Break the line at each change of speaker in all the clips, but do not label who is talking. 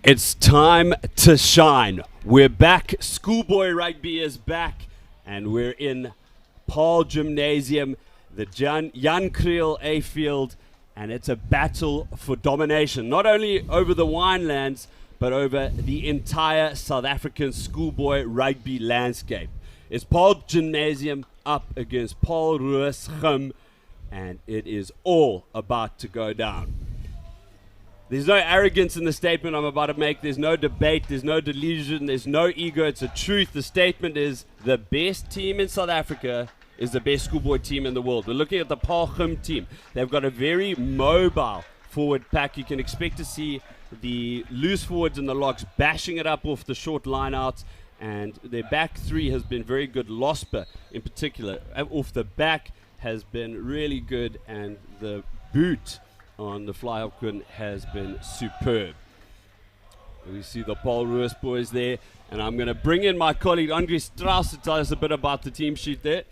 It's time to shine. We're back. Schoolboy rugby is back, and we're in Paarl Gymnasium, the Jan Kriel A field, and it's a battle for domination, not only over the winelands, but over the entire South African schoolboy rugby landscape. It's Paarl Gymnasium up against Paarl Roos Gim, and it is all about to go down. There's no arrogance in the statement I'm about to make. There's no debate. There's no delusion. There's no ego. It's a truth. The statement is the best team in South Africa is the best schoolboy team in the world. We're looking at the Paarl Gim team. They've got a very mobile forward pack. You can expect to see the loose forwards and the locks bashing it up off the short lineouts. And their back three has been very good. Losper, in particular, off the back has been really good. And the boot on the fly half has been superb. We see the Paarl Roos boys there, and I'm going to bring in my colleague Andre Strauss to tell us a bit about the team sheet there.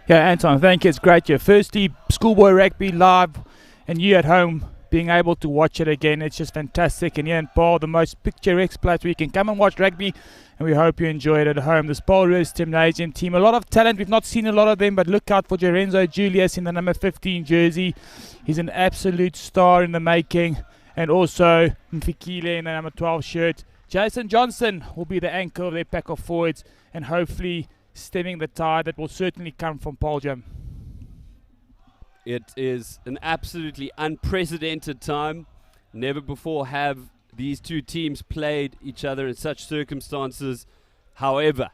Yeah, Anton, thank you. It's great. Firstly, schoolboy rugby live, and you at home being able to watch it again. It's just fantastic. And here in Paarl, the most picturesque place where you can come and watch rugby, and we hope you enjoy it at home. This Paarl Roos Gymnasium team, a lot of talent. We've not seen a lot of them, but look out for Lorenzo Julius in the number 15 jersey. He's an absolute star in the making. And also Mfikile in the number 12 shirt. Jason Johnson will be the anchor of their pack of forwards, and hopefully stemming the tide that will certainly come from Paarl Gym.
It is an absolutely unprecedented time. Never before have these two teams played each other in such circumstances. However,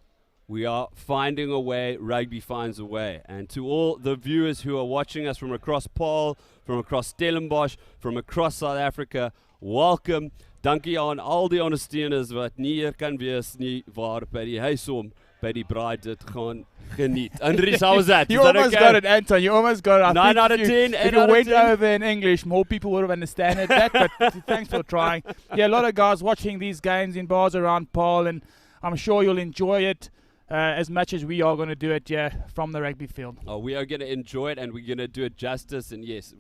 we are finding a way. Rugby finds a way. And to all the viewers who are watching us from across Paarl, from across Stellenbosch, from across South Africa, welcome. Dankie aan al die ondersteuners wat nie hier kan wees nie, waar by die huisom by die braai dit gaan geniet. Andries, how was that?
You almost got it, Anton. You almost got it.
9 out of 10.
If you went over in English, more people would have understood that, but thanks for trying. Yeah, a lot of guys watching these games in bars around Paarl, and I'm sure you'll enjoy it as much as we are going to do it from the rugby field.
Oh, we are going to enjoy it, and we're going to do it justice. And yes,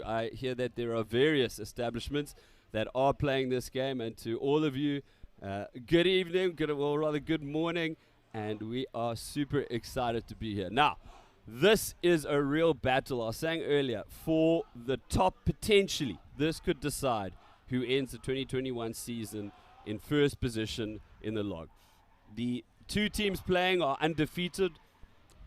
I hear that there are various establishments that are playing this game, and to all of you, good evening, good morning. And we are super excited to be here. Now, this is a real battle. I was saying earlier, for the top, potentially, this could decide who ends the 2021 season in first position in the log. The two teams playing are undefeated.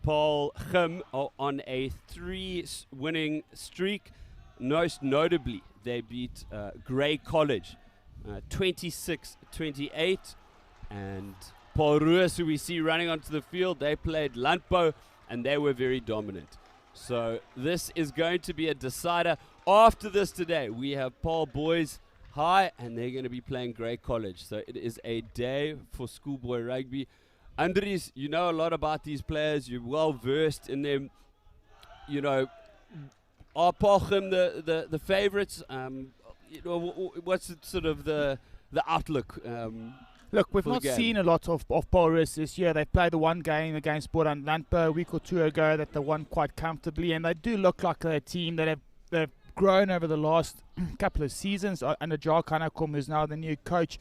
Paarl Gim are on a 3-winning streak. Most notably, they beat Grey College 26-28. And Paarl Roos, who we see running onto the field, they played Landbou, and they were very dominant. So this is going to be a decider. After this today, we have Paarl boys high, and they're going to be playing Grey College. So it is a day for schoolboy rugby. Andries, you know a lot about these players. You're well versed in them. You know, are Paarl Gim the favorites? What's sort of the outlook?
Look, we've not seen a lot of Paarl Roos this year. They played the one game against Boran Landbou a week or two ago that they won quite comfortably, and they do look like a team that they've grown over the last couple of seasons under Jan Kriel, who's now the new coach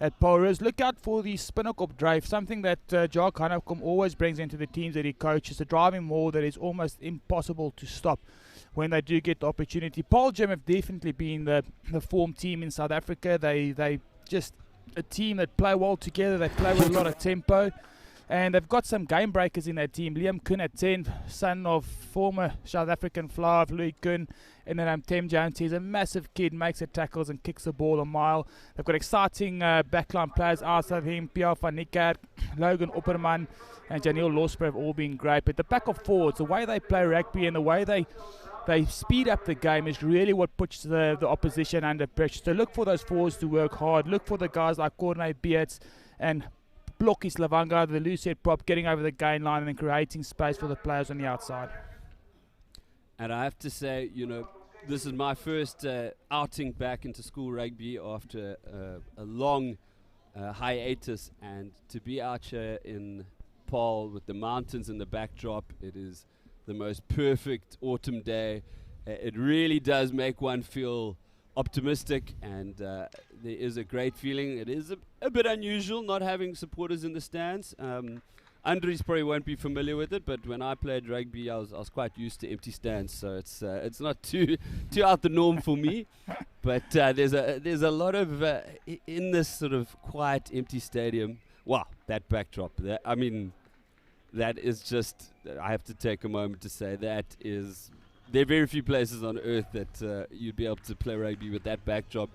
at Paarl Roos. Look out for the spin-up drive, something that Jan Kriel always brings into the teams that he coaches, a driving maul that is almost impossible to stop when they do get the opportunity. Paarl Gym have definitely been the form team in South Africa. They just a team that play well together. They play with a lot of tempo, and they've got some game breakers in their team. Liam Kuhn at 10, son of former South African flyer Louis Kuhn, and then Tem Jones. He's a massive kid, makes the tackles and kicks the ball a mile. They've got exciting backline players outside of him. Pierre van Niekerk, Logan Opperman, and Janiel Losper have all been great. But the pack of forwards, the way they play rugby and the way they speed up the game is really what puts the opposition under pressure. So look for those forwards to work hard. Look for the guys like Corne Beards and Blokkies Lavanga, the loose head prop, getting over the gain line and then creating space for the players on the outside.
And I have to say, you know, this is my first outing back into school rugby after a long hiatus. And to be out here in Paarl with the mountains in the backdrop, it is the most perfect autumn day. It really does make one feel optimistic, and there is a great feeling. It is a bit unusual not having supporters in the stands. Andries probably won't be familiar with it, but when I played rugby, I was quite used to empty stands, so it's not too out the norm for me. But there's a lot of in this sort of quiet, empty stadium. Wow, that backdrop! That is just. I have to take a moment to say that is. There are very few places on earth that you'd be able to play rugby with that backdrop,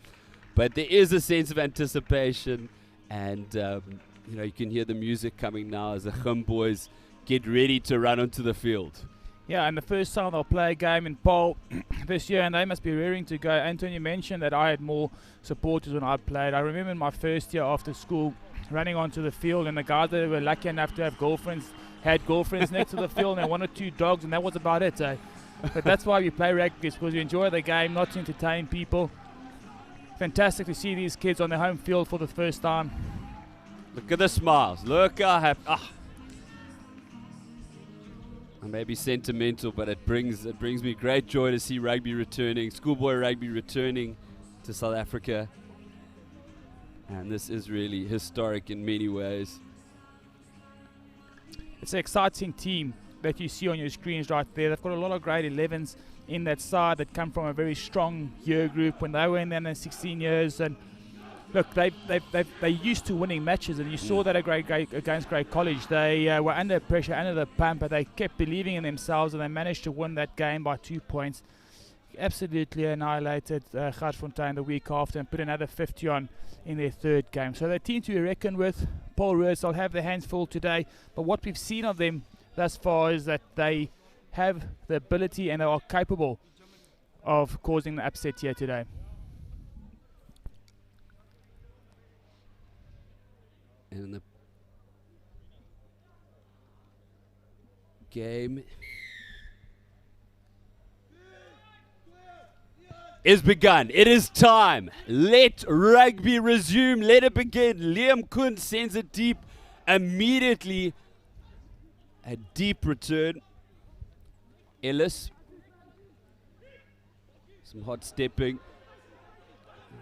but there is a sense of anticipation, and you can hear the music coming now as the Gim boys get ready to run onto the field.
Yeah, and the first time they'll play a game in Paarl this year, and they must be rearing to go. Anthony mentioned that I had more supporters when I played. I remember in my first year after school running onto the field, and the guys that were lucky enough to have girlfriends had girlfriends next to the field, and one or two dogs, and that was about it. But that's why we play rugby, is because we enjoy the game, not to entertain people. Fantastic to see these kids on their home field for the first time.
Look at the smiles. Look how happy. I may be sentimental, but it brings me great joy to see rugby returning, schoolboy rugby returning to South Africa. And this is really historic in many ways.
It's an exciting team that you see on your screens right there. They've got a lot of grade 11s in that side that come from a very strong year group when they were in their 16 years. And look, they used to winning matches, and you saw that against Great College. They were under pressure, under the pump, but they kept believing in themselves, and they managed to win that game by 2 points. Absolutely annihilated Garsfontein the week after and put another 50 on in their third game. So they're a team to be reckoned with. Paarl Roos will have their hands full today, but what we've seen of them thus far is that they have the ability and they are capable of causing the upset here today.
And the game is begun. It is time. Let rugby resume. Let it begin. Liam Kuhn sends it deep immediately. A deep return. Ellis. Some hot stepping.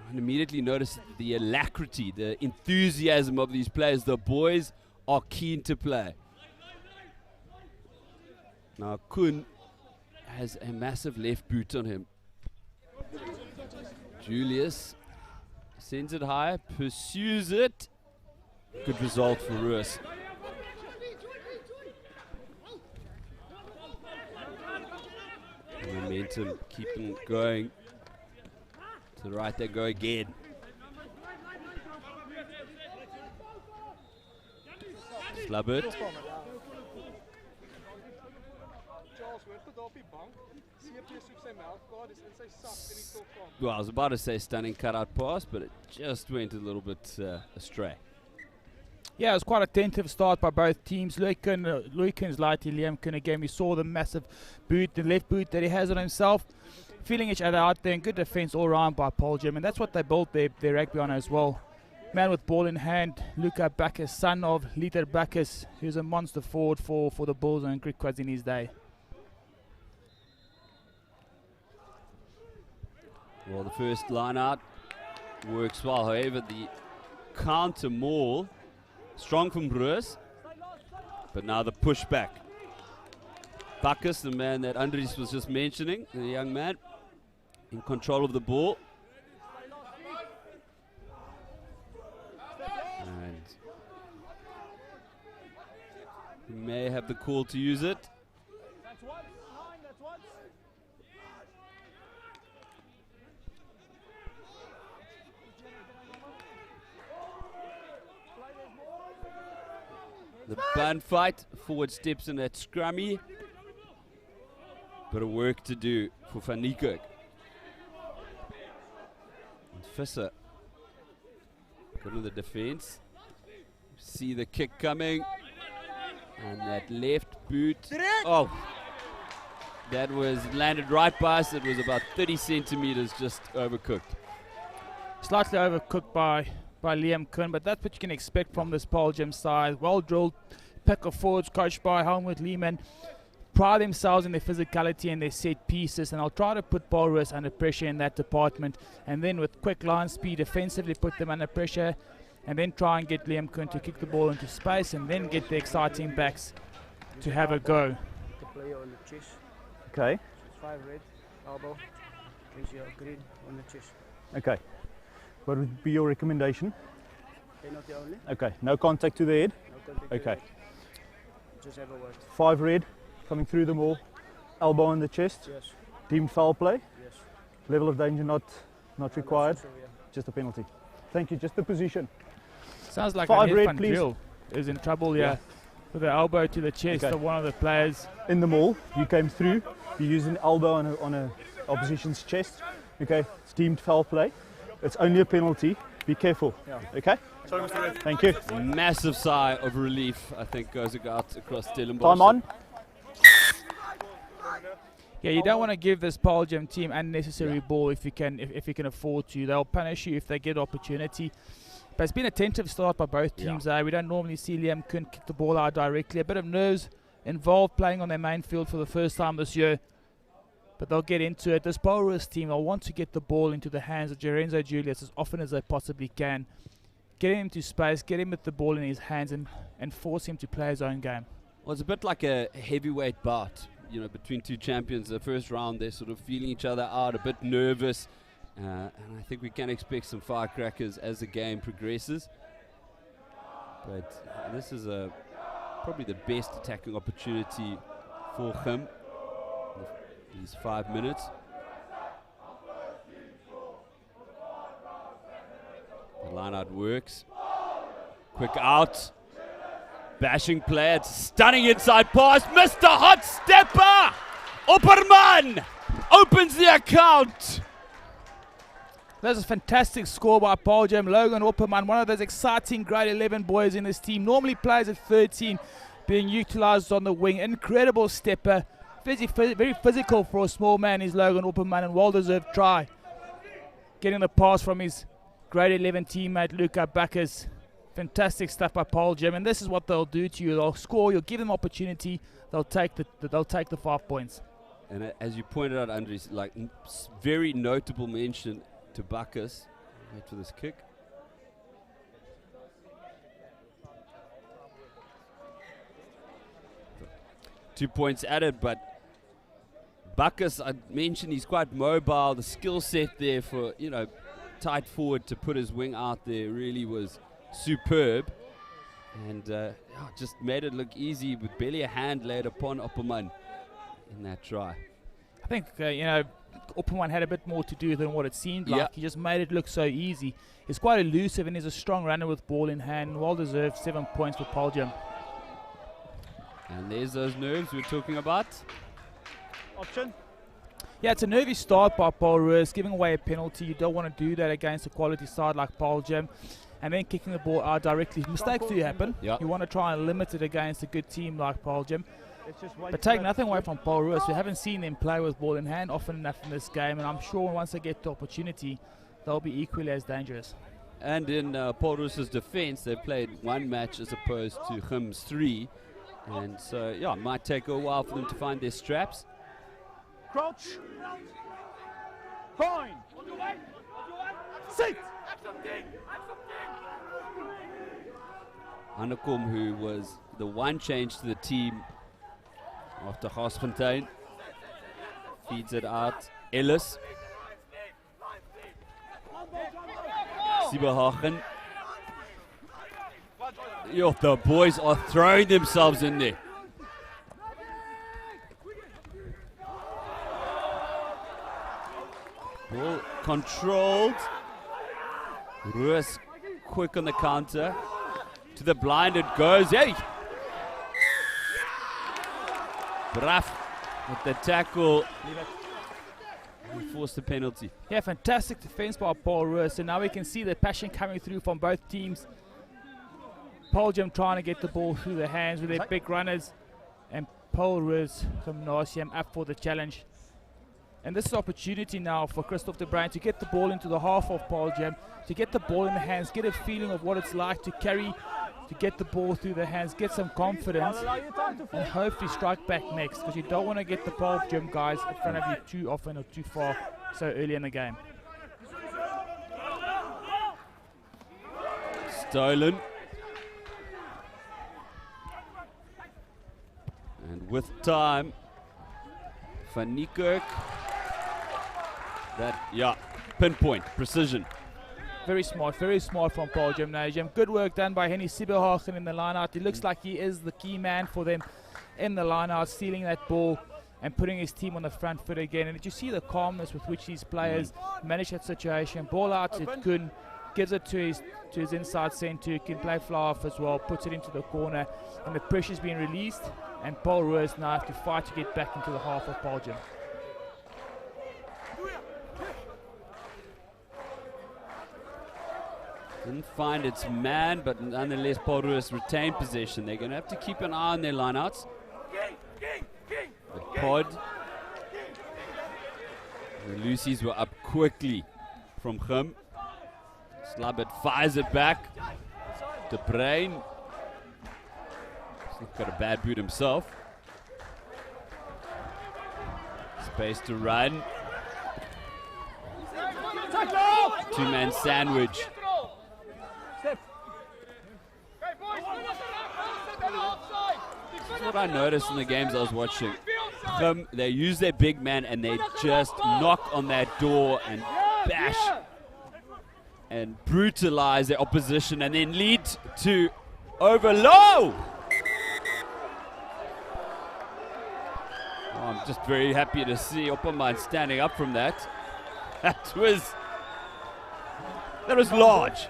And immediately notice the alacrity, the enthusiasm of these players. The boys are keen to play. Now Kuhn has a massive left boot on him. Julius sends it high, pursues it. Good result for Roos. Momentum keeping going. To the right they go again. Slabbert. Well, I was about to say stunning cutout pass, but it just went a little bit astray.
Yeah, it was quite a tentative start by both teams. Luiken's lighty, Liam Kuhn again. We saw the massive boot, the left boot that he has on himself. Feeling each other out there, and good defense all around by Paarl Gym, and that's what they built their rugby on as well. Man with ball in hand, Luca Bacchus, son of Liter Bacchus, who's a monster forward for the Bulls and Griquas in his day.
Well, the first line out works well. However, the counter maul, strong from Roos, but now the pushback. Bacchus, the man that Andries was just mentioning, the young man, in control of the ball. And he may have the call to use it. The bun fight, forward steps in that scrummy. Bit of work to do for Van Niekerk. And Visser. Good in the defense. See the kick coming. And that left boot. Oh, that was landed right by us. It was about 30 centimeters just overcooked.
Slightly overcooked by Liam Kuhn, but that's what you can expect from this Paarl Gym side. Well drilled pack of forwards coached by Helmut Lehmann. pride themselves in their physicality and their set pieces, and I'll try to put Paarl Roos under pressure in that department, and then with quick line speed defensively put them under pressure, and then try and get Liam Kuhn to kick the ball into space, and then get the exciting backs to have a go.
The player on the chest.
Okay.
5 red, elbow, gives you a green on the chest.
Okay. What would be your recommendation?
Penalty only.
Okay. No contact to the head.
No contact to
Okay.
the head. Just have a word.
5 red, coming through them all. Elbow in the chest.
Yes.
Deemed foul play.
Yes.
Level of danger not required.
So, yeah.
Just a penalty. Thank you. Just the position.
Sounds like
5 red,
Van
please.
Driel is in trouble here with the elbow to the chest
Okay.
of one of the players.
In the maul, you came through. You used an elbow on a opposition's chest. Okay. It's deemed foul play. It's only a penalty. Be careful.
Yeah.
Okay. Thank you.
Massive sigh of relief, I think, goes out across Stellenbosch.
Time on.
Yeah, you don't want to give this Paarl Gym team unnecessary ball if you can afford to. They'll punish you if they get opportunity. But it's been a tentative start by both teams. We don't normally see Liam Kuhn kick the ball out directly. A bit of nerves involved playing on their main field for the first time this year. But they'll get into it. This Paarl Roos team, they'll want to get the ball into the hands of Lorenzo Julius as often as they possibly can. Get him into space, get him with the ball in his hands, and force him to play his own game.
Well, it's a bit like a heavyweight bout, you know, between two champions. The first round, they're sort of feeling each other out, a bit nervous. And I think we can expect some firecrackers as the game progresses. But this is probably the best attacking opportunity for him. These 5 minutes. The line out works. Quick out. Bashing play. It's stunning inside pass. Mr. Hot Stepper. Opperman opens the account.
That's a fantastic score by Paarl Gym. Logan Opperman, one of those exciting grade 11 boys in this team. Normally plays at 13, being utilised on the wing. Incredible stepper. Very physical for a small man is Logan Opperman, and well-deserved try. Getting the pass from his grade 11 teammate Luca Bacchus. Fantastic stuff by Paarl Gym, and this is what they'll do to you. They'll score, you'll give them opportunity, they'll take the 5 points.
And as you pointed out, Andres, like very notable mention to Bacchus. Wait for this kick. Two points added, but Bacchus, I mentioned he's quite mobile. The skill set there for, you know, tight forward to put his wing out there really was superb. And just made it look easy with barely a hand laid upon Opperman in that try.
I think, Opperman had a bit more to do than what it seemed like. He just made it look so easy. He's quite elusive and he's a strong runner with ball in hand. Well-deserved 7 points for Paarl Gym.
And there's those nerves we're talking about.
Option.
Yeah, it's a nervy start by Paarl Roos, giving away a penalty. You don't want to do that against a quality side like Paarl Gym. And then kicking the ball out directly. Mistakes do happen.
Yep.
You want to try and limit it against a good team like Paarl Gym. But take nothing away from Paarl Roos. We haven't seen them play with ball in hand often enough in this game. And I'm sure once they get the opportunity, they'll be equally as dangerous.
And in Paarl Roos's defense, they played one match as opposed to Gim's 3. And so, yeah, it might take a while for them to find their straps.
Crouch. Fine. Sit.
Hannekom, who was the one change to the team after Haasfontein, feeds it out. Ellis. Sieberhagen. Yo, the boys are throwing themselves in there. Ball controlled. Roos quick on the counter. To the blind it goes. Hey! Braff with the tackle. He forced the penalty.
Yeah, fantastic defense by Paarl Roos. So now we can see the passion coming through from both teams. Paarl Gym trying to get the ball through their hands with their big runners, and Paarl Roos Gimnasium up for the challenge. And this is opportunity now for Christoph de Bruin to get the ball into the half of Paarl Gym, to get the ball in the hands, get a feeling of what it's like to carry to get the ball through their hands, get some confidence, and hopefully strike back next, because you don't want to get the Paarl gym guys in front of you too often or too far so early in the game.
Stolen. And with time, Van Niekerk. Pinpoint, precision.
Very smart from Paarl Gymnasium. Good work done by Henny Sieberhagen in the line-out. He looks like he is the key man for them in the line-out, stealing that ball and putting his team on the front foot again. And did you see the calmness with which these players manage that situation? Ball out to Kun, gives it to his inside centre, who can play fly off as well, puts it into the corner, and the pressure's been released, and Paarl Roos now have to fight to get back into the half of Paarl Gym.
Didn't find its man, but nonetheless Paarl Roos retained possession. They're going to have to keep an eye on their lineouts. The Pod. The Lucies were up quickly from Gim. Slabbert fires it back. De Bruin. He's got a bad boot himself. Space to run. Two-man sandwich. This is what I noticed in the games I was watching. They use their big man and they just knock on that door and bash and brutalize their opposition and then lead to overload. Oh, I'm just very happy to see Opperman standing up from that. That was large.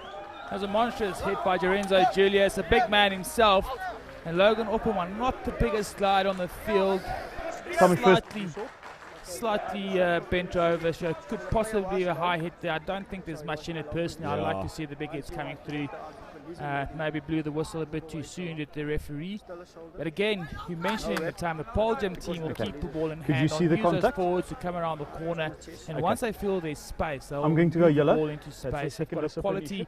That was a monstrous hit by Lorenzo Julius, a big man himself. And Logan Opperman, not the biggest slide on the field. Slightly bent over, so it could possibly be a high hit there. I don't think there's much in it personally. I'd like to see the big hits coming through. Maybe blew the whistle a bit too soon at the referee. But again, you mentioned in the time, the Paarl Gym team will keep the ball in hand.
You see the
use
contact?
those forwards to come around the corner. And once they feel there's space, they'll
I'm going to go
move the
yellow.
ball into space. They've got a quality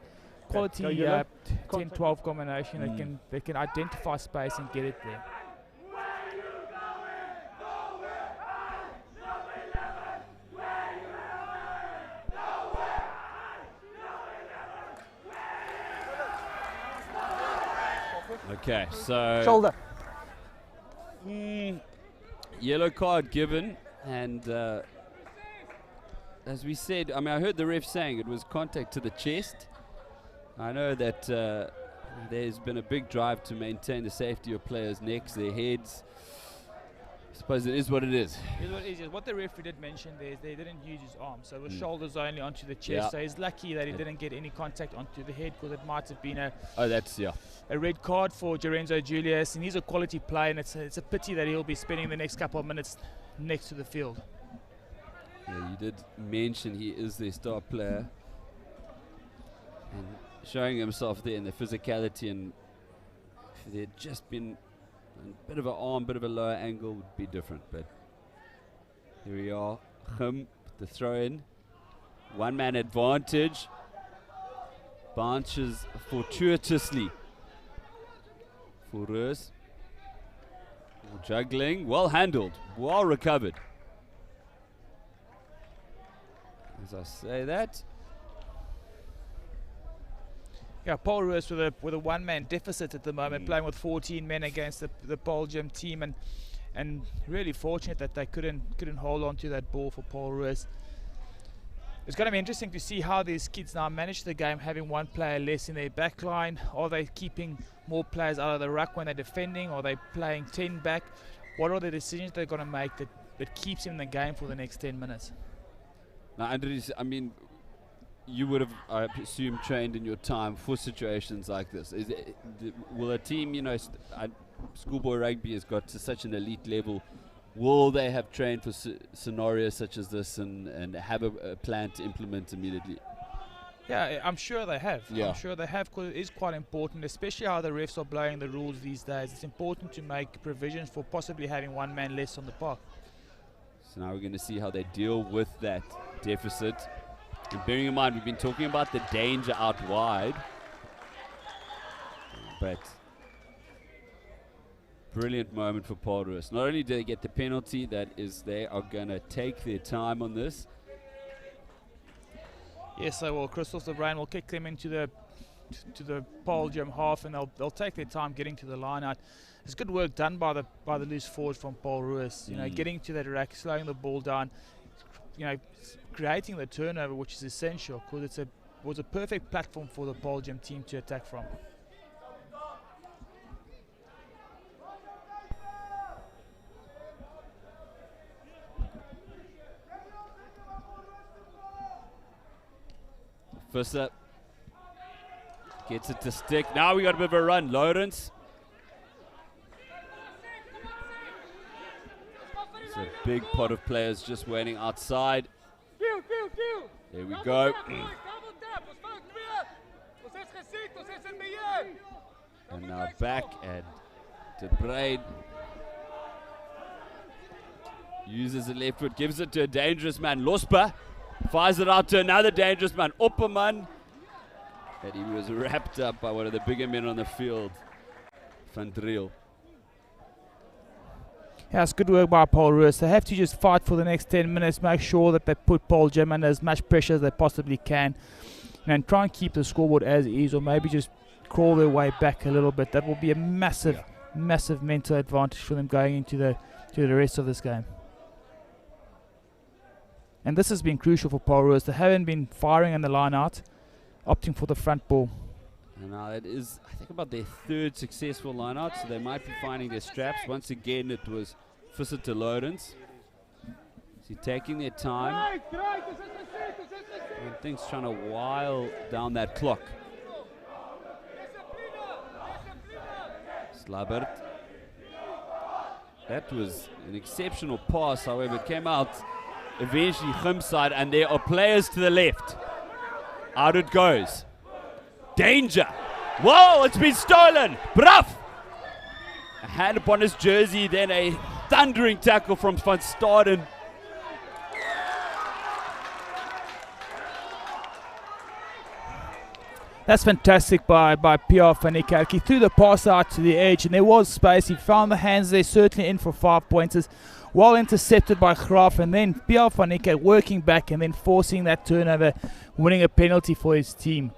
10-12 combination. They can identify space and get it there.
Okay, so
Shoulder.
Yellow card given, and as we said, I mean, I heard the ref saying it was contact to the chest. I know that there's been a big drive to maintain the safety of players' necks, their heads. I suppose it is what it is.
It is what it is. What the referee did mention there is they didn't use his arm, so it was shoulders only onto the chest. So he's lucky that he didn't get any contact onto the head, because it might have been a red card for Lorenzo Julius, and he's a quality player, and it's a pity that he'll be spending the next couple of minutes next to the field.
Yeah, you did mention he is their star player, and showing himself there in the physicality, and if there had just been a bit of an arm, bit of a lower angle would be different. But here we are, Gim, the throw-in, one-man advantage, bounces fortuitously for Roos. Juggling, well handled, well recovered. As I say that.
Yeah, Paarl Roos with a one-man deficit at the moment, playing with 14 men against the Paarl Gym team, and really fortunate that they couldn't hold on to that ball for Paarl Roos. It's going to be interesting to see how these kids now manage the game, having one player less in their back line. Are they keeping more players out of the ruck when they're defending? Are they playing 10 back? What are the decisions they're going to make that keeps him in the game for the next 10 minutes?
Now, Andres, I mean, you would have, I assume, trained in your time for situations like this. Will a team, schoolboy rugby has got to such an elite level, will they have trained for scenarios such as this and have a plan to implement immediately?
Yeah, I'm sure they have.
Yeah.
I'm sure they have, because it is quite important, especially how the refs are blowing the rules these days. It's important to make provisions for possibly having one man less on the park.
So now we're going to see how they deal with that deficit. And bearing in mind, we've been talking about the danger out wide. But brilliant moment for Paarl Roos. Not only do they get the penalty, that is, they are going to take their time on this.
Yes, they will. Christoph the Brain will kick them into the Paarl Gym half, and they'll take their time getting to the line out. It's good work done by the loose forward from Paarl Roos. You know, getting to that rack, slowing the ball down, you know, creating the turnover, which is essential because it was a perfect platform for the Paarl Gym team to attack from.
Visser gets it to stick. Now we got a bit of a run. Lawrence. It's a big pot of players just waiting outside. There we go. And now back, and De Bruin uses the left foot, gives it to a dangerous man. Losper fires it out to another dangerous man, Opperman. And he was wrapped up by one of the bigger men on the field, Van Driel.
Yeah, it's good work by Paarl Roos. They have to just fight for the next 10 minutes, make sure that they put Paarl Gym under as much pressure as they possibly can, and try and keep the scoreboard as is, or maybe just crawl their way back a little bit. That will be a massive mental advantage for them going into the rest of this game. And this has been crucial for Paarl Roos. They haven't been firing in the line out, opting for the front ball.
And now it is, I think, about their third successful line out, so they might be finding their straps. Once again, it was Visser to Lawrence. So taking their time. And things trying to while down that clock. Slabbert. That was an exceptional pass, however, it came out eventually Gim's side, and there are players to the left. Out it goes. Danger. Whoa, it's been stolen. Braff. A hand upon his jersey, then a thundering tackle from Van Staden.
That's fantastic by Pierre van Niekerk. He threw the pass out to the edge, and there was space. He found the hands there, certainly in for 5 pointers. Well intercepted by Graaf, and then Pierre van Niekerk working back and then forcing that turnover, winning a penalty for his team.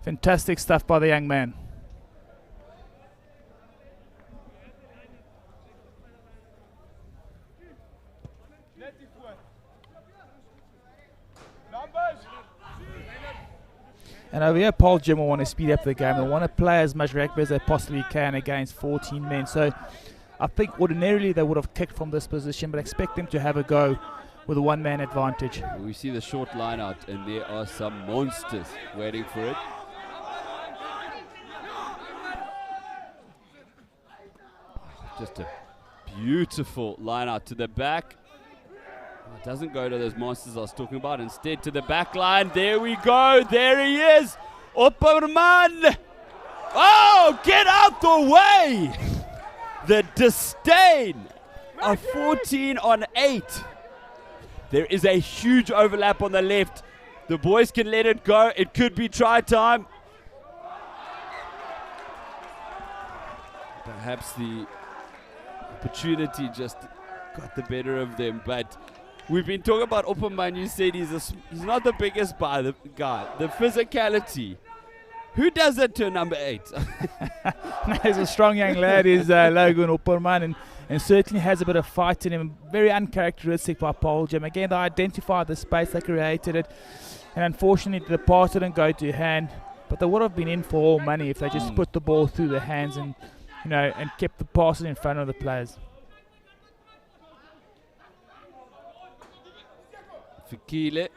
Fantastic stuff by the young man. And over here, Paarl Gym will want to speed up the game. They want to play as much rugby as they possibly can against 14 men. So I think ordinarily they would have kicked from this position, but I expect them to have a go with a one-man advantage.
We see the short line out, and there are some monsters waiting for it. Just a beautiful line out to the back. It doesn't go to those monsters I was talking about. Instead to the back line. There we go. There he is. Opperman. Oh, get out the way. The disdain of 14 on 8. There is a huge overlap on the left. The boys can let it go. It could be try time. Perhaps the opportunity just got the better of them, but we've been talking about Opperman. You said he's not the biggest guy. The physicality. Who does that to number 8?
He's a strong young lad, is Logan Opperman, and certainly has a bit of fight in him. Very uncharacteristic by Paarl Gym. Again, they identified the space, they created it, and unfortunately the pass didn't go to hand, but they would have been in for all money if they just put the ball through the hands and and kept the passes in front of the players.
Fikile.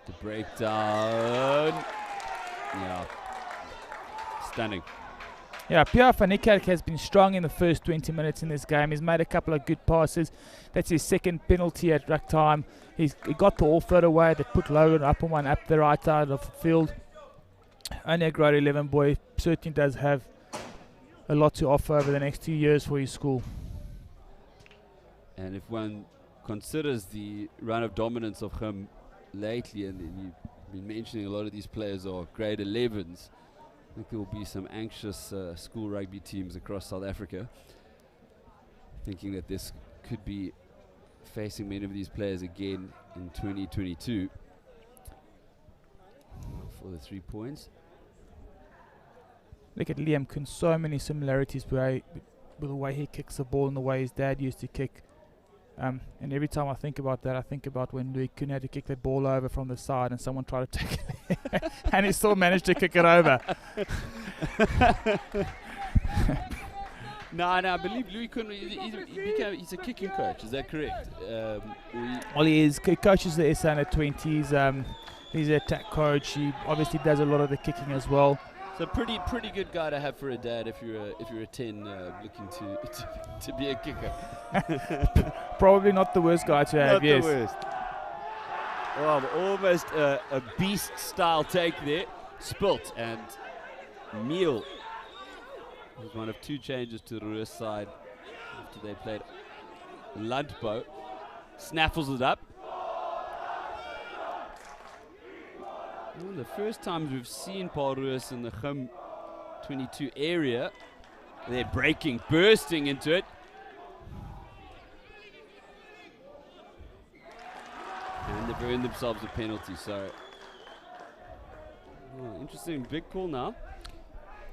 The breakdown. Yeah. Stunning.
Yeah, Pierre van Niekerk has been strong in the first 20 minutes in this game. He's made a couple of good passes. That's his second penalty at ruck time. He got the all-third away that put Logan Opperman up the right side of the field. Only a grade 11 boy, certainly does have a lot to offer over the next 2 years for his school.
And if one considers the run of dominance of him lately, and you've been mentioning a lot of these players are grade 11s, I think there will be some anxious school rugby teams across South Africa thinking that this could be facing many of these players again in 2022 for the 3 points.
Look at Liam Kuhn, so many similarities with the way he kicks the ball and the way his dad used to kick. And every time I think about that, I think about when Louis Kuhn had to kick the ball over from the side and someone tried to take it and he still managed to kick it over.
No, I believe Louis Kuhn, he's a kicking coach, is that correct?
Well, he coaches the SA under 20s. He's an attack coach. He obviously does a lot of the kicking as well.
So pretty good guy to have for a dad if you're a 10 looking to be a kicker.
Probably not the worst guy to have.
Not
yes.
the worst. Well, almost a beast style take there. Spilt and Meal was one of 2 changes to the Roos side after they played Lundbo. Snaffles it up. Well, the first time we've seen Paarl Roos in the Gim 22 area. They're breaking, bursting into it. And they've earned themselves a penalty, so interesting, big call now.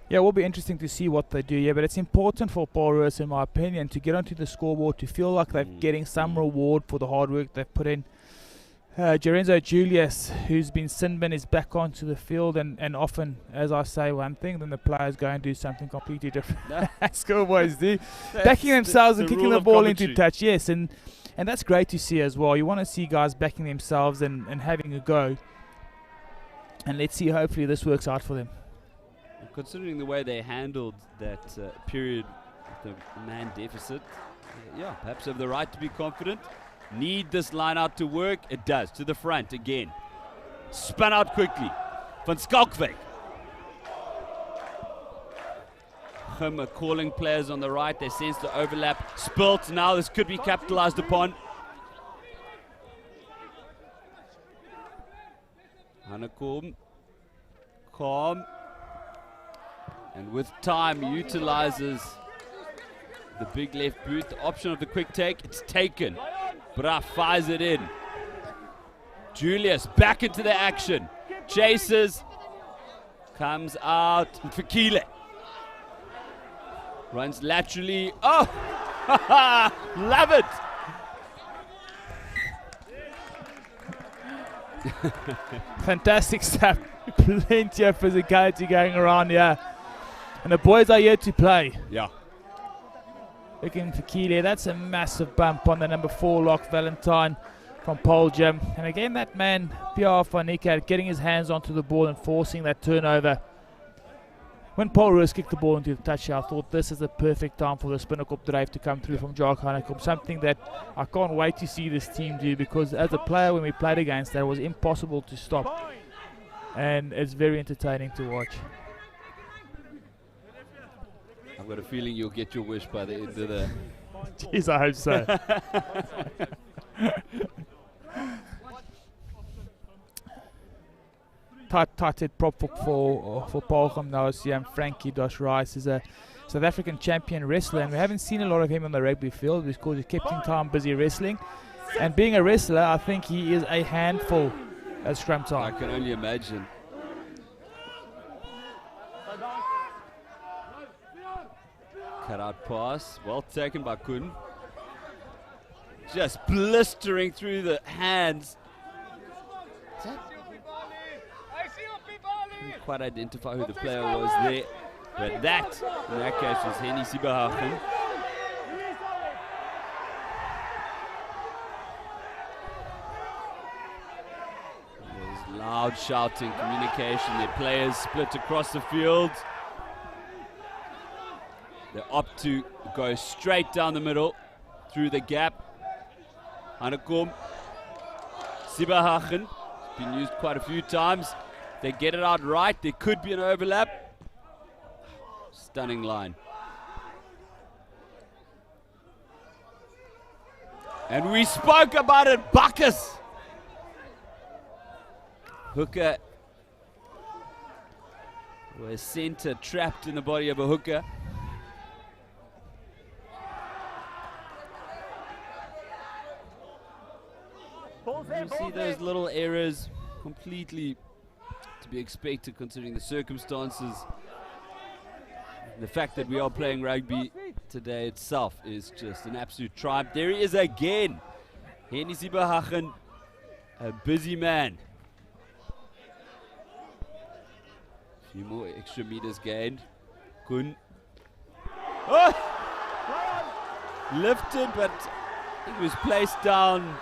Yeah, it will be interesting to see what they do. Yeah, but it's important for Paarl Roos, in my opinion, to get onto the scoreboard, to feel like they're getting some reward for the hard work they've put in. Lorenzo Julius, who's been sin-bin, is back onto the field, and often, as I say one thing, then the players go and do something completely different. Schoolboys do. Backing themselves and kicking the ball into touch, yes, and that's great to see as well. You want to see guys backing themselves and having a go. And let's see, hopefully this works out for them.
Considering the way they handled that period with the man deficit, yeah, perhaps have the right to be confident. Need this line out to work? It does. To the front again. Spun out quickly. Van Skalkwyk. Gim are calling players on the right. They sense the overlap. Spilt. Now this could be capitalized upon. Hanekom. Calm. And with time, utilizes the big left boot. The option of the quick take. It's taken. Bra fires it in. Julius back into the action. Chases. Comes out. Fikile. Runs laterally. Oh! Love it!
Fantastic stuff. Plenty of physicality going around here. And the boys are here to play.
Yeah.
Looking for Keeley. That's a massive bump on the number 4 lock, Valentine from Paarl Gym. And again, that man, Pierre van Niekerk, getting his hands onto the ball and forcing that turnover. When Paarl Roos kicked the ball into the touchdown, I thought this is the perfect time for the Spinnekop drive to come through from Jacques Hanekom. Something that I can't wait to see this team do, because as a player, when we played against that, it was impossible to stop. And it's very entertaining to watch.
I've got a feeling you'll get your wish by the end of the...
Jeez, I hope so. Tight head prop for Paarl now is Frankie Dosh Rice. Is a South African champion wrestler, and we haven't seen a lot of him on the rugby field because he kept in time busy wrestling. And being a wrestler, I think he is a handful at scrum time.
I can only imagine. Cut out pass, well taken by Kuhn. Just blistering through the hands. Couldn't quite identify who the player was there, but that, in that case, was Henny Sieberhagen. There's loud shouting, communication. Their players split across the field. They opt to go straight down the middle, through the gap. Hanekom, Sieberhagen, been used quite a few times. They get it out right, there could be an overlap. Stunning line. And we spoke about it, Bacchus. Hooker A center trapped in the body of a hooker. You see those little errors, completely to be expected considering the circumstances. The fact that we are playing rugby today itself is just an absolute triumph. There he is again. Hennessy Bahagen, a busy man. A few more extra meters gained. Kun. Oh! Lifted, but I think it was placed down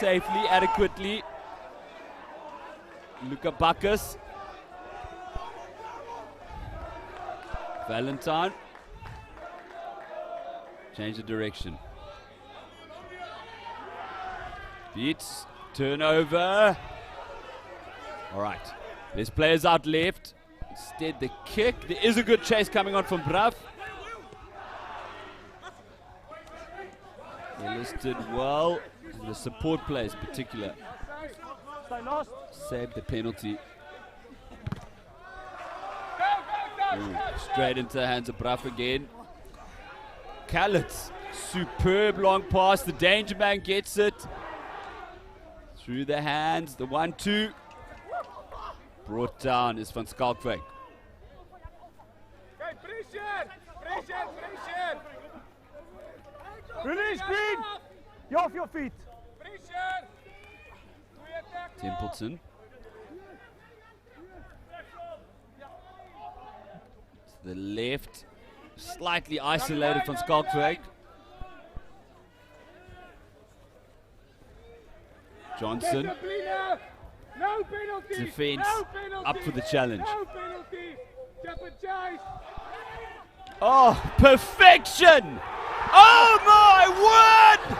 safely, adequately. Luca Bacchus. Valentine. Change the direction. Beats. Turnover. All right. There's players out left. Instead, the kick. There is a good chase coming on from Brav. They listed well. And the support players in particular saved the penalty. Ooh, straight into the hands of Brav again. Kallitz, superb long pass. The danger man gets it. Through the hands, the 1-2. Brought down is Van Schalkwijk.
Release, Green! You're off your feet.
Templeton. To the left. Slightly isolated from Schalkwijk. Johnson. Defense up for the challenge. Oh, perfection! Oh my word!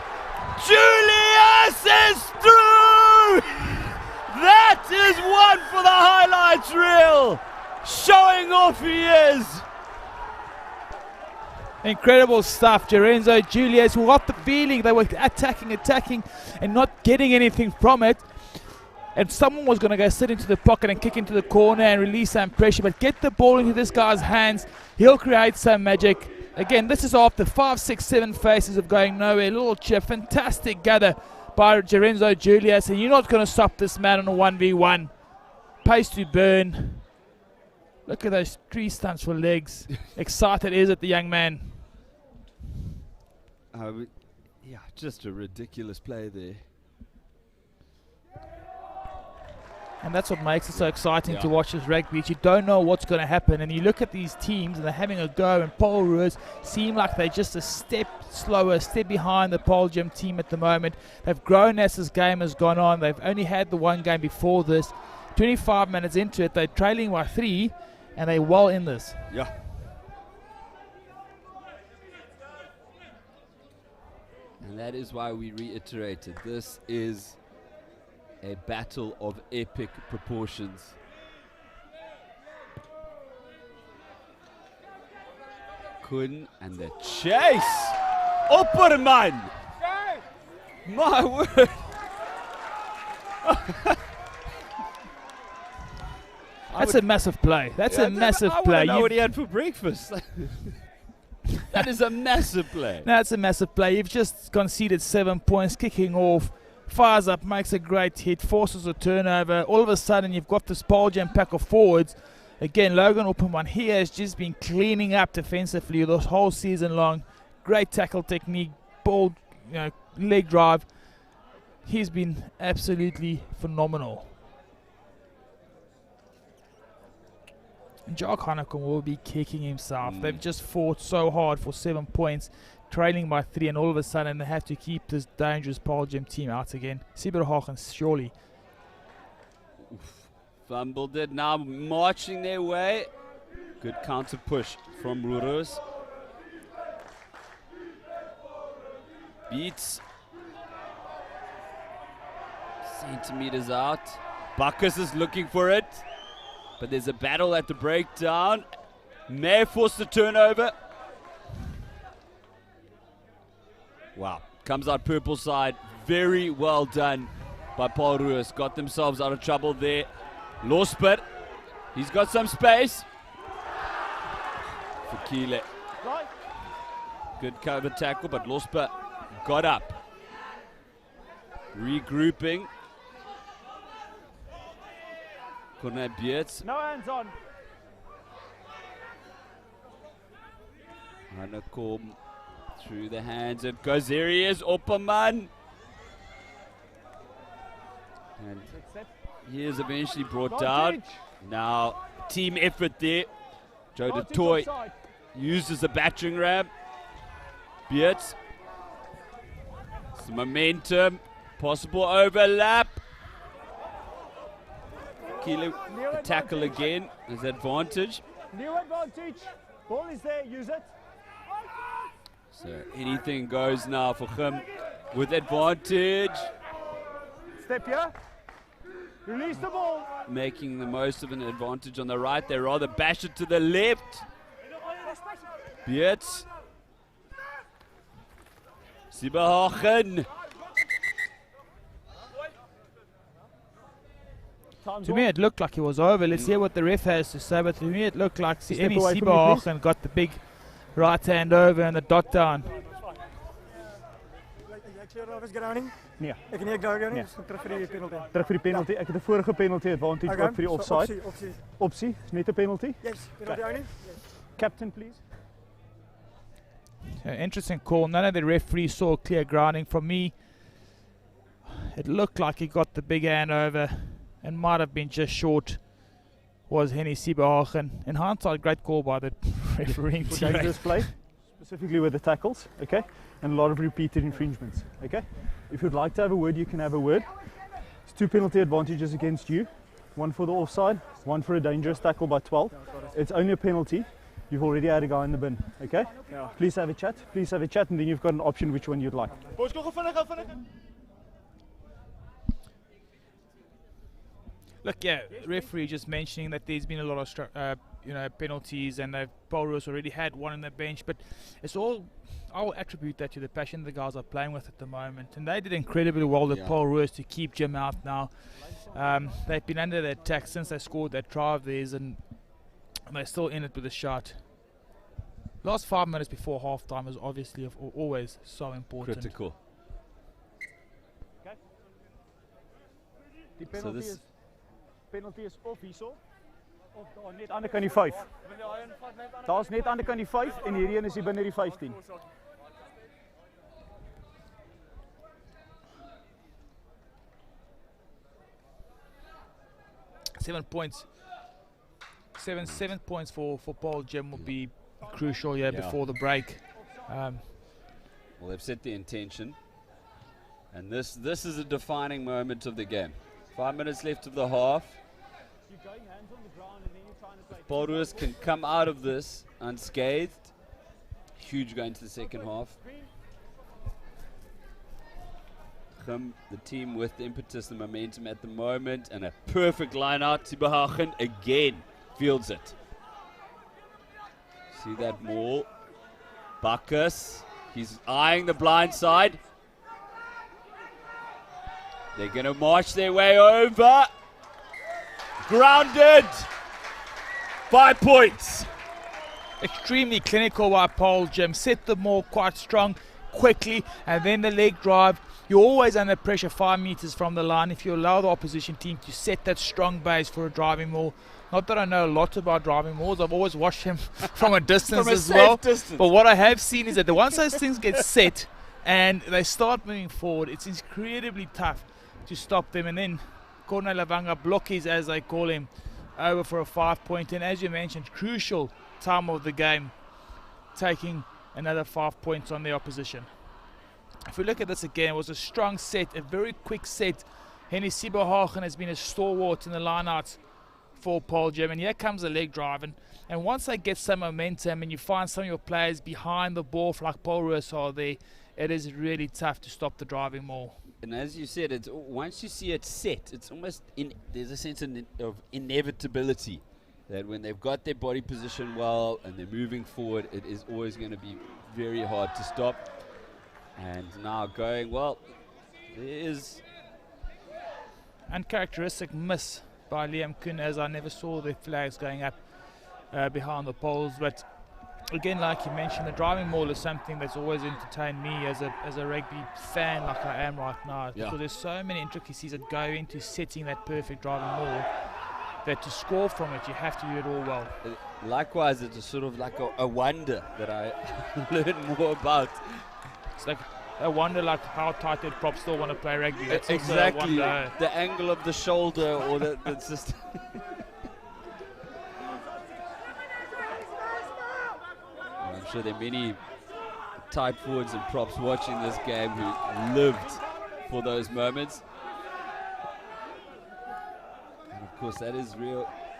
Julius is through! That is one for the highlights reel. Showing off he is.
Incredible stuff. Lorenzo Julius, we got the feeling they were attacking, and not getting anything from it. And someone was going to go sit into the pocket and kick into the corner and release some pressure. But get the ball into this guy's hands. He'll create some magic. Again, this is after 5, 6, 7 phases of going nowhere. Little chip, fantastic gather by Lorenzo Julius. And you're not going to stop this man on a 1v1. Pace to burn. Look at those 3 stunts for legs. Excited is it, the young man.
Yeah, just a ridiculous play there.
And that's what makes it so exciting to watch this rugby. You don't know what's going to happen. And you look at these teams and they're having a go. And Paarl Roos seem like they're just a step slower, a step behind the Paarl Gym team at the moment. They've grown as this game has gone on. They've only had the one game before this. 25 minutes into it, they're trailing by 3. And they're well in this.
Yeah. And that is why we reiterated. This is a battle of epic proportions. Kun and the chase. Opperman. My word.
That's a massive play. That's a massive play.
I know what he had for breakfast. That is a massive play.
No, it's a massive play. You've just conceded 7 points, kicking off, fires up, makes a great hit, forces a turnover. All of a sudden, you've got this Paarl Gym pack of forwards. Again, Logan Opperman here has just been cleaning up defensively this whole season long. Great tackle technique, ball, leg drive. He's been absolutely phenomenal. And Jock Hannekom will be kicking himself. They've just fought so hard for 7 points, trailing by 3, and all of a sudden they have to keep this dangerous Paarl Gym team out again. Sieberhagen, surely.
Fumbled it, now marching their way. Good counter push from Roos. Beats. Centimeters out. Bacchus is looking for it. But there's a battle at the breakdown. May force the turnover. Wow. Comes out purple side. Very well done by Paarl Roos. Got themselves out of trouble there. Losper. He's got some space. for Kriel. Good cover tackle, but Losper got up. Regrouping. Corner Beerts.
No hands on.
Hanekom through the hands. It goes. There he is, Opperman. And he is eventually brought down. Now, team effort there. Joe de Toy uses the battering ram. Beerts. Some momentum. Possible overlap. Kriel tackle again. There's advantage.
New advantage. Ball is there. Use it.
So anything goes now for him with advantage.
Step here. Release the ball.
Making the most of an advantage on the right. They rather bash it to the left. Beerts. Sieberhagen.
To me, it looked like it was over. Let's hear what the ref has to say. But to me, it looked like Emi
away from me,
Sieberhagen got the big right hand over and the dot down.
Nee.
Ek nie ek daar nie.
Nee.
Terug vir die penalty.
Terug vir die penalty. Ek het 'n vorige penalty advantage ook vir die offside. Opsie, is net 'n penalty.
Yes, penalty only.
Captain, please.
Interesting call. None of the referees saw clear grounding. From me, it looked like he got the big hand over and might have been just short. Was Henny Sieberhagen. In hindsight, great call by the refereeing team.
Dangerous play, specifically with the tackles, okay? And a lot of repeated infringements, okay? If you'd like to have a word, you can have a word. It's 2 penalty advantages against you. 1 for the offside, 1 for a dangerous tackle by 12. It's only a penalty. You've already had a guy in the bin, okay?
Yeah.
Please have a chat, and then you've got an option which one you'd like.
Look, yeah, referee just mentioning that there's been a lot of penalties, and Paarl Roos already had one on the bench, but it's all, I'll attribute that to the passion the guys are playing with at the moment, and they did incredibly well with Paarl Roos to keep Jim out now. They've been under the attack since they scored that try of theirs, and they're still in it with a shot. Last 5 minutes before half-time is obviously always so important.
Critical.
Okay. Die penalty is of hierso of daar net aan die kant die 5. Daar's net aan die kant die 5 en hierdie een is hier binne die 15.
Seven points for Paarl Gym will be crucial before the break.
Well, they've set the intention, and this is a defining moment of the game. 5 minutes left of the half. If Paarl Roos can come out of this unscathed, huge going to the second half. The team with the impetus, the momentum at the moment, and a perfect line out. Sieberhagen again fields it. See that maul. Bacchus, he's eyeing the blind side. They're going to march their way over. Grounded. 5 points.
Extremely clinical by Paarl Gym. Set the maul quite strong, quickly, and then the leg drive. You're always under pressure 5 meters from the line if you allow the opposition team to set that strong base for a driving maul. Not that I know a lot about driving mauls. I've always watched him from a distance as well. Distance. But what I have seen is that once those things get set and they start moving forward, it's incredibly tough to stop them. And then Corne Lavanga blockies, as they call him, over for a 5-point. And as you mentioned, crucial time of the game, taking another 5 points on the opposition. If we look at this again, it was a strong set, a very quick set. Henny Sieberhagen has been a stalwart in the lineouts for Paarl Gym, and here comes the leg drive, and once they get some momentum and you find some of your players behind the ball like Paarl Roos are there, it is really tough to stop the driving maul.
And as you said, it's once you see it set, it's almost there's a sense of inevitability that when they've got their body position well and they're moving forward, it is always going to be very hard to stop. And now going, well, there is
uncharacteristic miss by Liam Kuhn, as I never saw the flags going up behind the poles, but again, like you mentioned, the driving maul is something that's always entertained me as a rugby fan, like I am right now, because there's so many intricacies that go into setting that perfect driving maul that to score from it, you have to do it all well.
Likewise, it's sort of like a wonder that I learn more about.
It's like a wonder, like how tight that props still want to play rugby. That's
exactly the angle of the shoulder, or that's just. I'm sure there are many tight forwards and props watching this game who lived for those moments. And of course, that is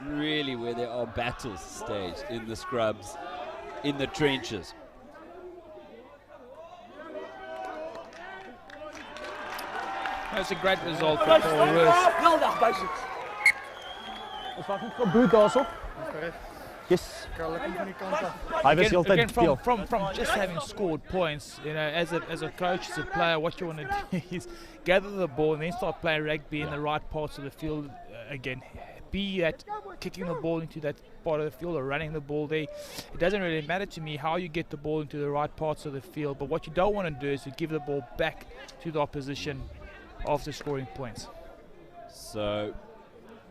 really where there are battles staged, in the scrubs, in the trenches.
That's a great result for Paarl Roos.
Yes.
Again, from just having scored points, you know, as a coach, as a player, what you want to do is gather the ball and then start playing rugby in the right parts of the field again. Be that kicking the ball into that part of the field or running the ball there. It doesn't really matter to me how you get the ball into the right parts of the field, but what you don't want to do is to give the ball back to the opposition after scoring points.
So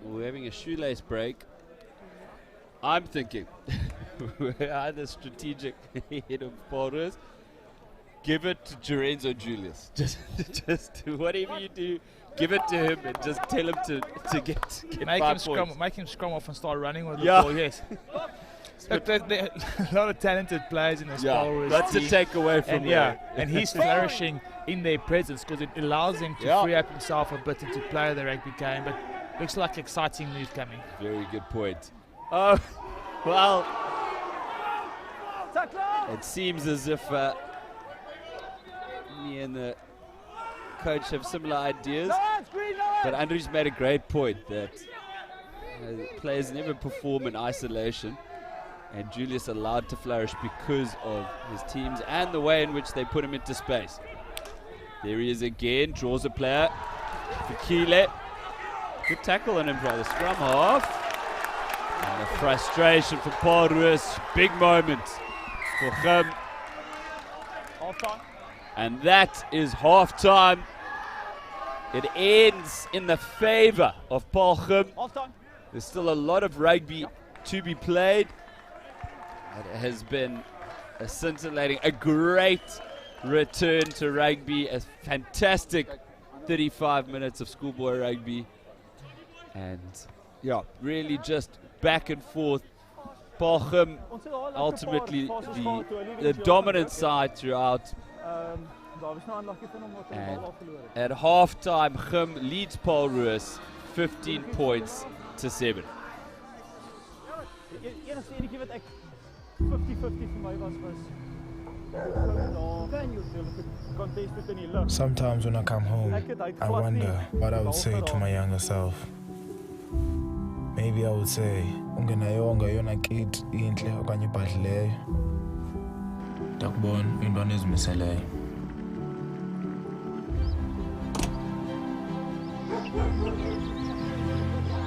we're having a shoelace break. I'm thinking we're either strategic ahead of Paarl Roos. Give it to Lorenzo Julius. Just whatever you do, give it to him and just tell him to get
make him scrum off and start running with the ball. Yes. Look, there are a lot of talented players in this Paarl Roos
that's
team.
a takeaway from
and he's flourishing in their presence because it allows him to free up himself a bit and to play the rugby game. But looks like an exciting move coming.
Very good point. Oh, well, it seems as if me and the coach have similar ideas, but Andrew's made a great point that players never perform in isolation, and Julius allowed to flourish because of his teams and the way in which they put him into space. There he is again, draws a player for Kriel A. Good tackle on him by the scrum half. And the frustration for Paarl Roos, big moment for him. And that is half time. It ends in the favor of Paarl Roos. There's still a lot of rugby to be played. It has been a scintillating, a great return to rugby, a fantastic 35 minutes of schoolboy rugby. And really just back and forth. Paarl Roos ultimately the dominant side throughout. And at half-time, Gim leads Paarl Roos 15 points to 7.
Sometimes when I come home, I wonder what I would say to my younger self. Maybe I would say, ungenayonga yona kid inhle okanye ibhadlileyo. Ndakubona intwana ezimiseleyo.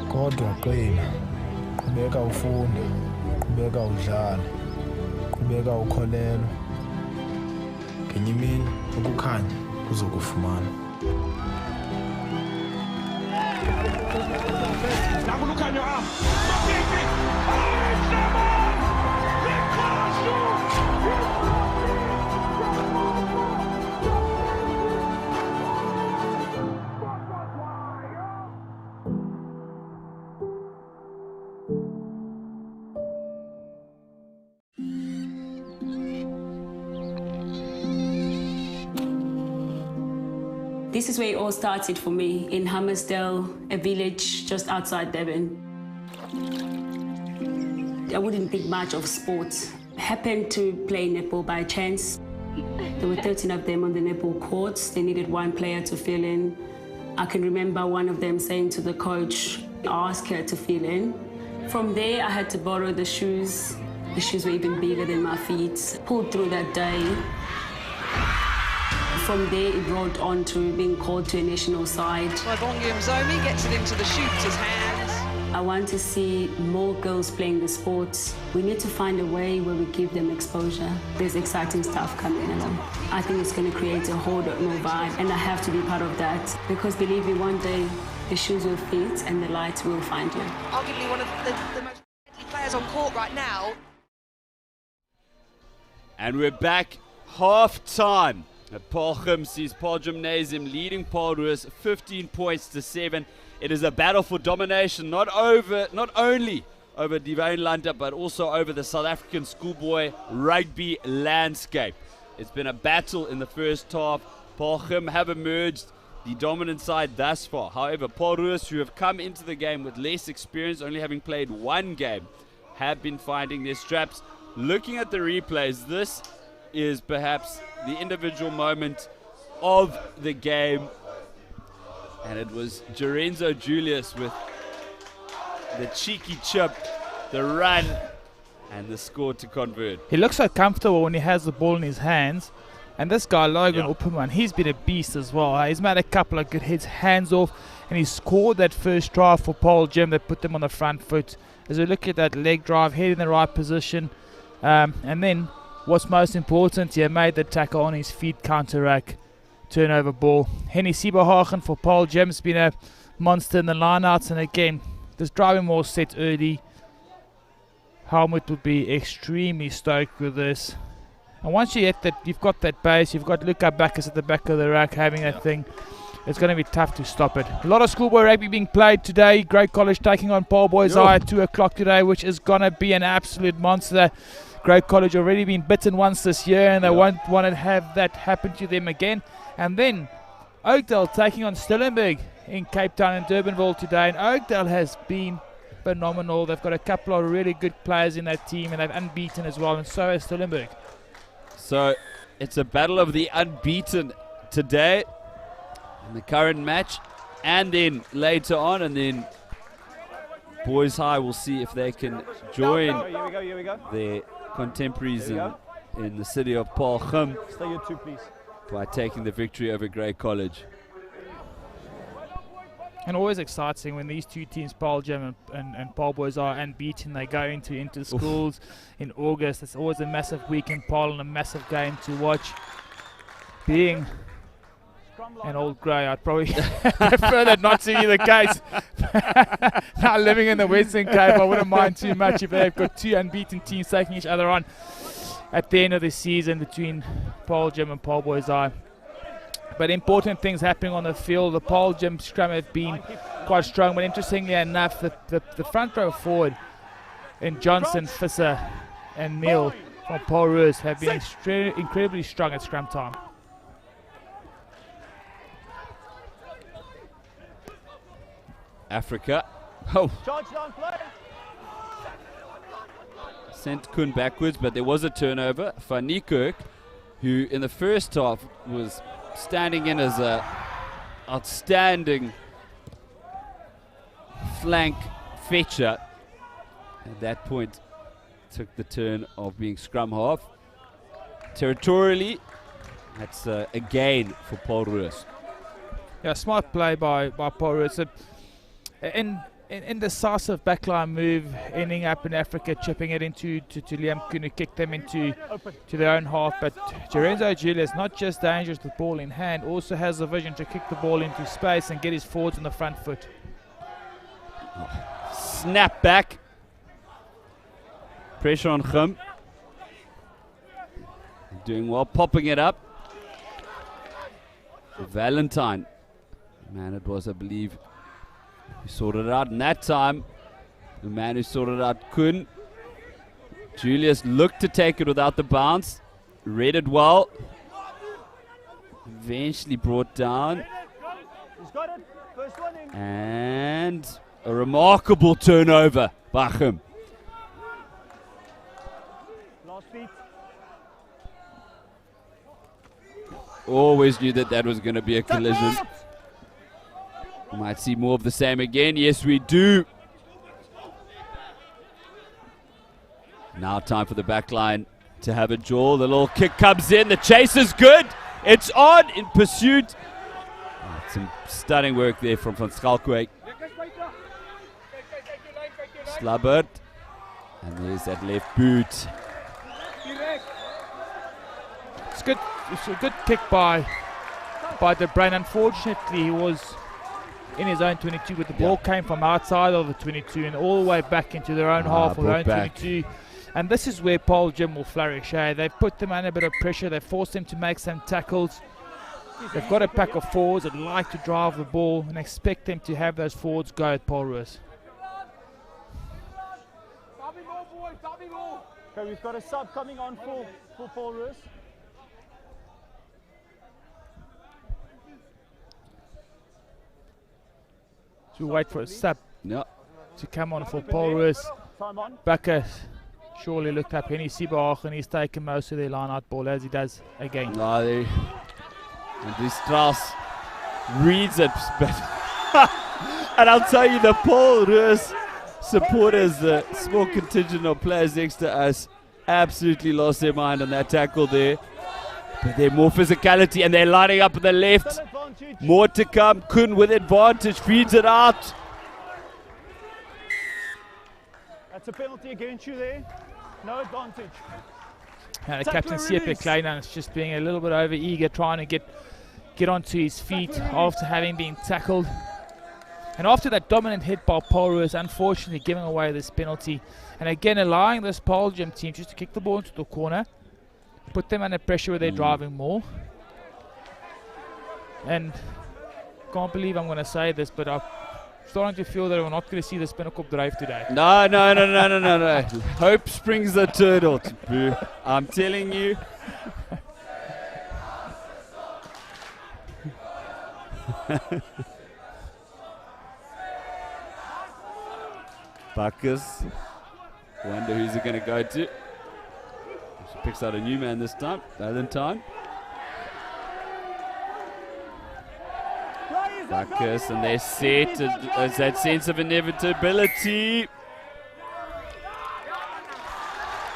Kodwa qina, qhubeka ufunda, qhubeka udlala, qhubeka ukholelwa. Ngenye imini ukukhanya kuzokufumana.
This is where it all started for me, in Hammersdale, a village just outside Durban. I wouldn't think much of sports. I happened to play netball by chance. There were 13 of them on the netball courts. They needed one player to fill in. I can remember one of them saying to the coach, ask her to fill in. From there, I had to borrow the shoes. The shoes were even bigger than my feet. Pulled through that day. From there, it rolled on to being called to a national side.
Bongi Mzomi gets it into the shooter's hands,
I want to see more girls playing the sport. We need to find a way where we give them exposure. There's exciting stuff coming along. I think it's going to create a whole lot more vibe, and I have to be part of that, because believe me, one day the shoes will fit and the light will find you.
Arguably one of the most deadly players on court right now.
And we're back half-time. Paarl sees Paarl Gymnasium leading Paarl Roos 15 points to 7. It is a battle for domination, not only over Divine Landa, but also over the South African schoolboy rugby landscape. It's been a battle in the first half. Paarl have emerged the dominant side thus far. However, Paarl Roos, who have come into the game with less experience, only having played one game, have been finding their straps. Looking at the replays, this is perhaps the individual moment of the game. And it was Lorenzo Julius with the cheeky chip, the run, and the score to convert.
He looks so comfortable when he has the ball in his hands. And this guy, Logan Upperman, he's been a beast as well. He's made a couple of good hits, hands off, and he scored that first drive for Paarl Gym that put them on the front foot. As we look at that leg drive, head in the right position. And then, what's most important, he made the tackle on his feet, counter-rack, turnover ball. Henny Sieberhagen for Paarl Gym's been a monster in the lineouts, and again, this driving ball set early. Helmut would be extremely stoked with this. And once you hit that, you've got that base, you've got Luca Bacchus at the back of the rack having that thing. It's going to be tough to stop it. A lot of schoolboy rugby being played today. Great College taking on Paarl Boys Eye at 2 o'clock today, which is going to be an absolute monster. Great College already been bitten once this year, and they won't want to have that happen to them again. And then Oakdale taking on Stellenberg in Cape Town and Durbanville today. And Oakdale has been phenomenal. They've got a couple of really good players in that team, and they've unbeaten as well, and so has Stellenberg. So
it's a battle of the unbeaten today in the current match, and then later on, and then Boys High will see if they can join their contemporaries in the city of Paarl.
Stay here too, please.
By taking the victory over Great College.
And always exciting when these two teams, Paarl Gym and Paarl Boys, are unbeaten. They go into schools in August. It's always a massive week in Paarl and a massive game to watch. Being an old grey, I'd probably prefer that not to be the case. Now living in the Western Cape, I wouldn't mind too much if they've got two unbeaten teams taking each other on at the end of the season between Paarl Gym and Paarl Boys Eye. But important things happening on the field. The Paarl Gym scrum have been quite strong, but interestingly enough, the front row forward in Johnson, Visser and Neil from Paarl Roos have been incredibly strong at scrum time.
Africa. Oh. Sent Kuhn backwards, but there was a turnover. Van Niekerk, who in the first half was standing in as a outstanding flank fetcher, at that point took the turn of being scrum half. Territorially, that's a gain for Paarl Roos.
Yeah, smart play by Paarl Roos. Indecisive backline move, ending up in Africa, chipping it into Liam Kuhn, who kicked them into their own half. But Lorenzo Julius, not just dangerous with the ball in hand, also has the vision to kick the ball into space and get his forwards on the front foot.
Snap back. Pressure on Gim. Doing well, popping it up. Valentine. Man, it was, I believe, who sorted it out. And that time, the man who sorted it out, Kuhn. Julius looked to take it without the bounce. Read it well. Eventually brought down. And a remarkable turnover by Gim. Always knew that was going to be a collision. We might see more of the same again. Yes, we do. Now time for the back line to have a jaw. The little kick comes in. The chase is good. It's on in pursuit. Some stunning work there from Van Schalkwyk. Slabbert. And there's that left boot.
It's good. It's a good kick by De Bruin. Unfortunately, he was in his own 22, but the ball came from outside of the 22 and all the way back into their own half of their own 22. And this is where Paarl Gym will flourish. They've put them under a bit of pressure. They've forced them to make some tackles. They've got a pack of forwards that like to drive the ball and expect them to have those forwards go at Paul Roos.
Okay, we've got a sub coming on for Paul Roos.
To wait for a sub
to
come on for Paul Roos. Bakker surely looked up Henny Siebach and he's taken most of their line-out ball as he does again.
And this Strauss reads it, but and I'll tell you, the Paul Roos supporters, the small contingent of players next to us, absolutely lost their mind on that tackle there. But they're more physicality and they're lining up on the left. More to come. Kun with advantage, feeds it out.
That's a penalty against you there. No advantage.
And the captain Siepe Kleiner is just being a little bit over eager, trying to get onto his feet after having been tackled. And after that dominant hit by Paul Roos, unfortunately giving away this penalty. And again allowing this Paarl Gym team just to kick the ball into the corner, put them under pressure where they're driving more. And can't believe I'm going to say this, but I'm starting to feel that we're not going to see the Spinnekop drive today.
No. Hope springs the turtle. I'm telling you. Buckers. Wonder who's it going to go to. She picks out a new man this time. Valentine. Buckers, and they're set. It's that sense of inevitability.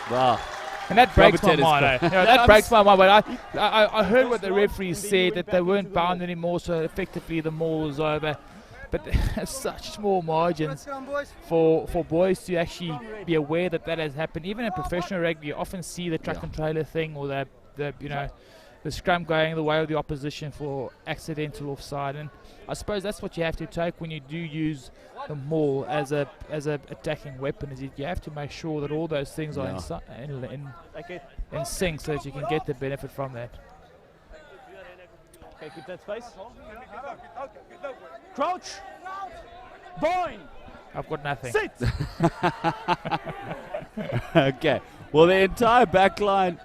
Wow.
And that breaks my mind. That breaks my mind. But I heard what the referee said, that they weren't bound anymore, so effectively the maul was over. But such small margins for boys to actually be aware that has happened. Even in professional rugby, you often see the truck and trailer thing, or the scrum going the way of the opposition for accidental offside. And I suppose that's what you have to take when you do use the maul as a attacking weapon. Is you have to make sure that all those things are in sync, so that you can get the benefit from that.
Okay, keep that space. Crouch. Bind.
I've got nothing.
Sit.
Okay. Well, the entire back line.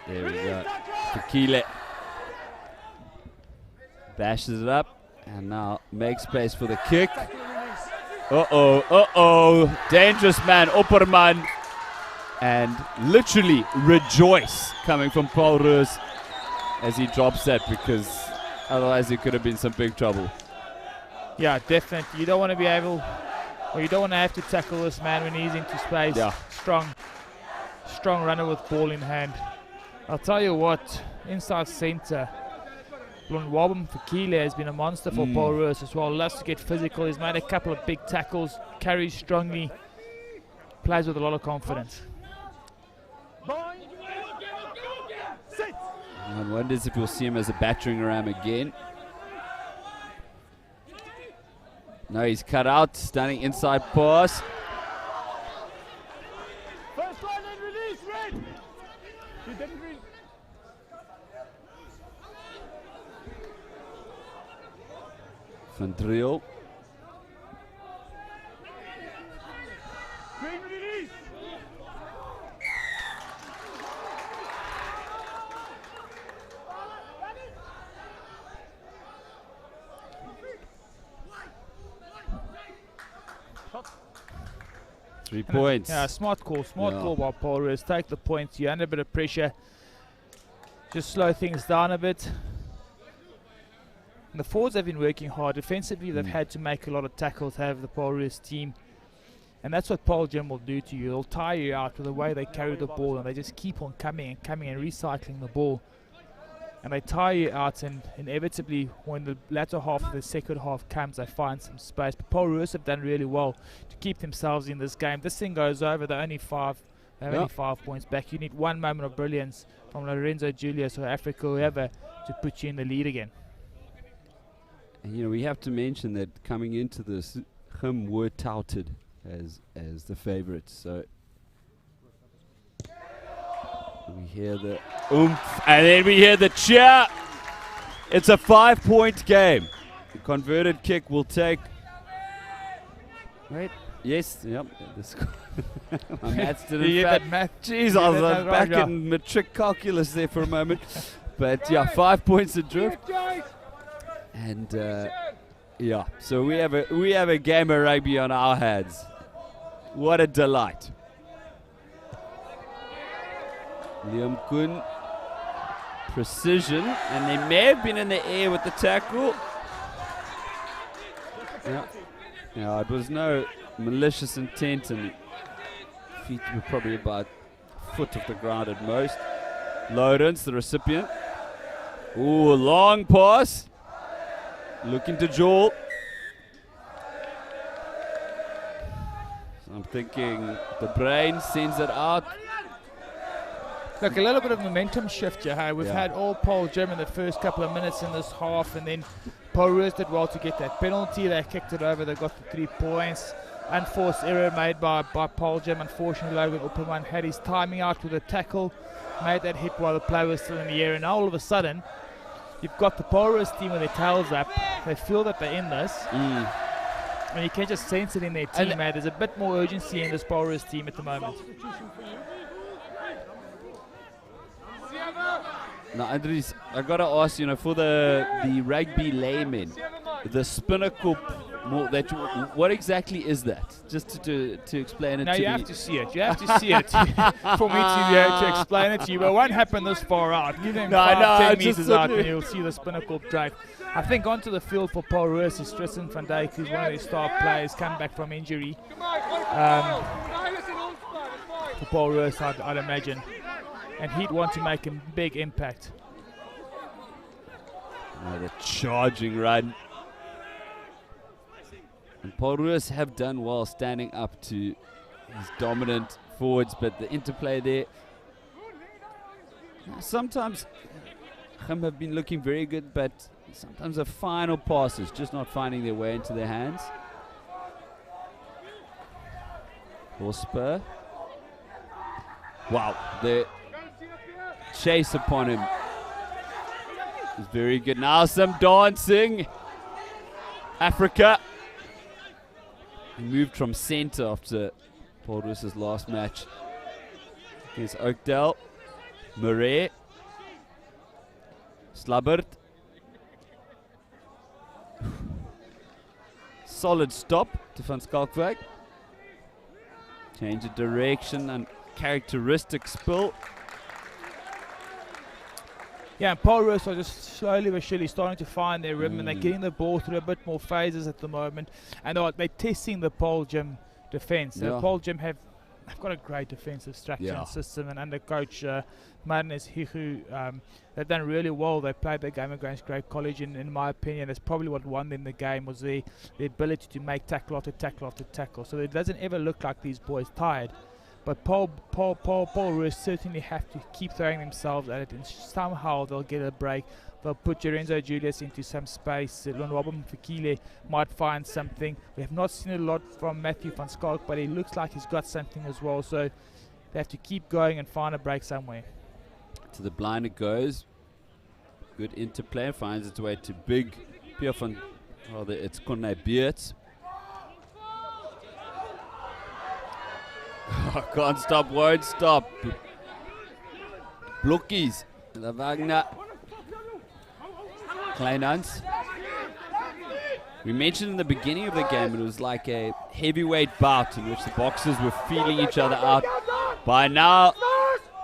There we go. Tequila bashes it up and now makes space for the kick. Dangerous man, Opperman. And literally rejoice coming from Paul Roos as he drops that, because otherwise it could have been some big trouble.
Yeah, definitely. You don't want to be able, or you don't want to have to tackle this man when he's into space.
Yeah.
Strong runner with ball in hand. I'll tell you what, inside centre, Blonwabam Fakile has been a monster for Paul Roos as well. Loves to get physical. He's made a couple of big tackles, carries strongly, plays with a lot of confidence.
One wonders if we'll see him as a battering ram again. No, he's cut out. Stunning inside pass.
First line and release, red. You didn't read.
Van Driel.
Green release.
Three points.
Yeah, smart call by Paul Roos. Take the points. You're under a bit of pressure. Just slow things down a bit. And the forwards have been working hard. Defensively, they've had to make a lot of tackles, have the Paarl Roos team. And that's what Paarl Gym will do to you. They'll tire you out with the way they carry the ball, and they just keep on coming and recycling the ball. and they tire you out, and inevitably when the latter half of the second half comes, they find some space. But Paarl Roos have done really well to keep themselves in this game. This thing goes over, they're only 5 points back. You need one moment of brilliance from Lorenzo Julius or Africa, whoever, to put you in the lead again.
And you know, we have to mention that coming into this, Gim were touted as the favourites. So we hear the oomph, and then we hear the cheer. It's a 5-point game. The converted kick will take. Wait. Yes. Yep. My maths didn't. Jeez, I was back in matric calculus there for a moment. But yeah, 5 points adrift. And yeah, so we have a game of rugby on our hands. What a delight. Liam Kun, precision, and they may have been in the air with the tackle. Yeah, it was no malicious intent, and feet were probably about a foot off the ground at most. Lawrence, the recipient. Ooh, long pass. Looking to Joel. So I'm thinking the brain sends it out.
Look, a little bit of momentum shift, Jahai. We've had all Paarl Gym in the first couple of minutes in this half, and then Paarl Roos did well to get that penalty. They kicked it over, they got the 3 points. Unforced error made by Paarl Gym. Unfortunately, Logan Opperman had his timing out with a tackle, made that hit while the play was still in the air, and now all of a sudden, you've got the Paarl Roos team with their tails up. They feel that they're in this. And you can just sense it in their team, man. There's a bit more urgency in this Paarl Roos team at the moment.
Now, Andries, I gotta ask, you know, for the rugby laymen, the spinner cup, what exactly is that? Just to explain it to me.
No, you have to see it. You have to see it for me to be able to explain it to you. But it won't happen this far out. Give them 10 meters out and you'll see the spinner cup drive. I think onto the field for Paarl Roos is Tristan van Dijk, who's one of their star players, come back from injury. For Paarl Roos, I'd imagine. And he'd want to make a big impact.
The charging run. And Paarl Roos have done well standing up to his dominant forwards, but the interplay there. Sometimes Gim have been looking very good, but sometimes the final passes just not finding their way into their hands. Spur. Wow, the chase upon him is very good. Now some dancing. Africa. He moved from centre after Paarl Roos' last match against Oakdale. Murray. Slabbert. Solid stop to Van Schalkwyk. Change of direction and characteristic spill.
Yeah, and Paarl Roos are just slowly but surely starting to find their rhythm, and they're getting the ball through a bit more phases at the moment. And they're testing the Paarl Gym defence. The Paarl Gym have got a great defensive structure and system, and under coach Marnus Higu, they've done really well. They played their game against Great College, and in my opinion, that's probably what won them the game, was the ability to make tackle after tackle after tackle. So it doesn't ever look like these boys tired. But Paarl Roos certainly have to keep throwing themselves at it, and somehow they'll get a break. They'll put Lorenzo Julius into some space. Lonwabam Fikile might find something. We have not seen a lot from Matthew van Schalk, but he looks like he's got something as well. So they have to keep going and find a break somewhere.
To the blind it goes. Good interplay, finds its way to big Pierre van, rather it's Corne Beerts. Can't stop, won't stop. Blokkies. The Wagner. Kleinhans. We mentioned in the beginning of the game it was like a heavyweight bout in which the boxers were feeling each other out. By now,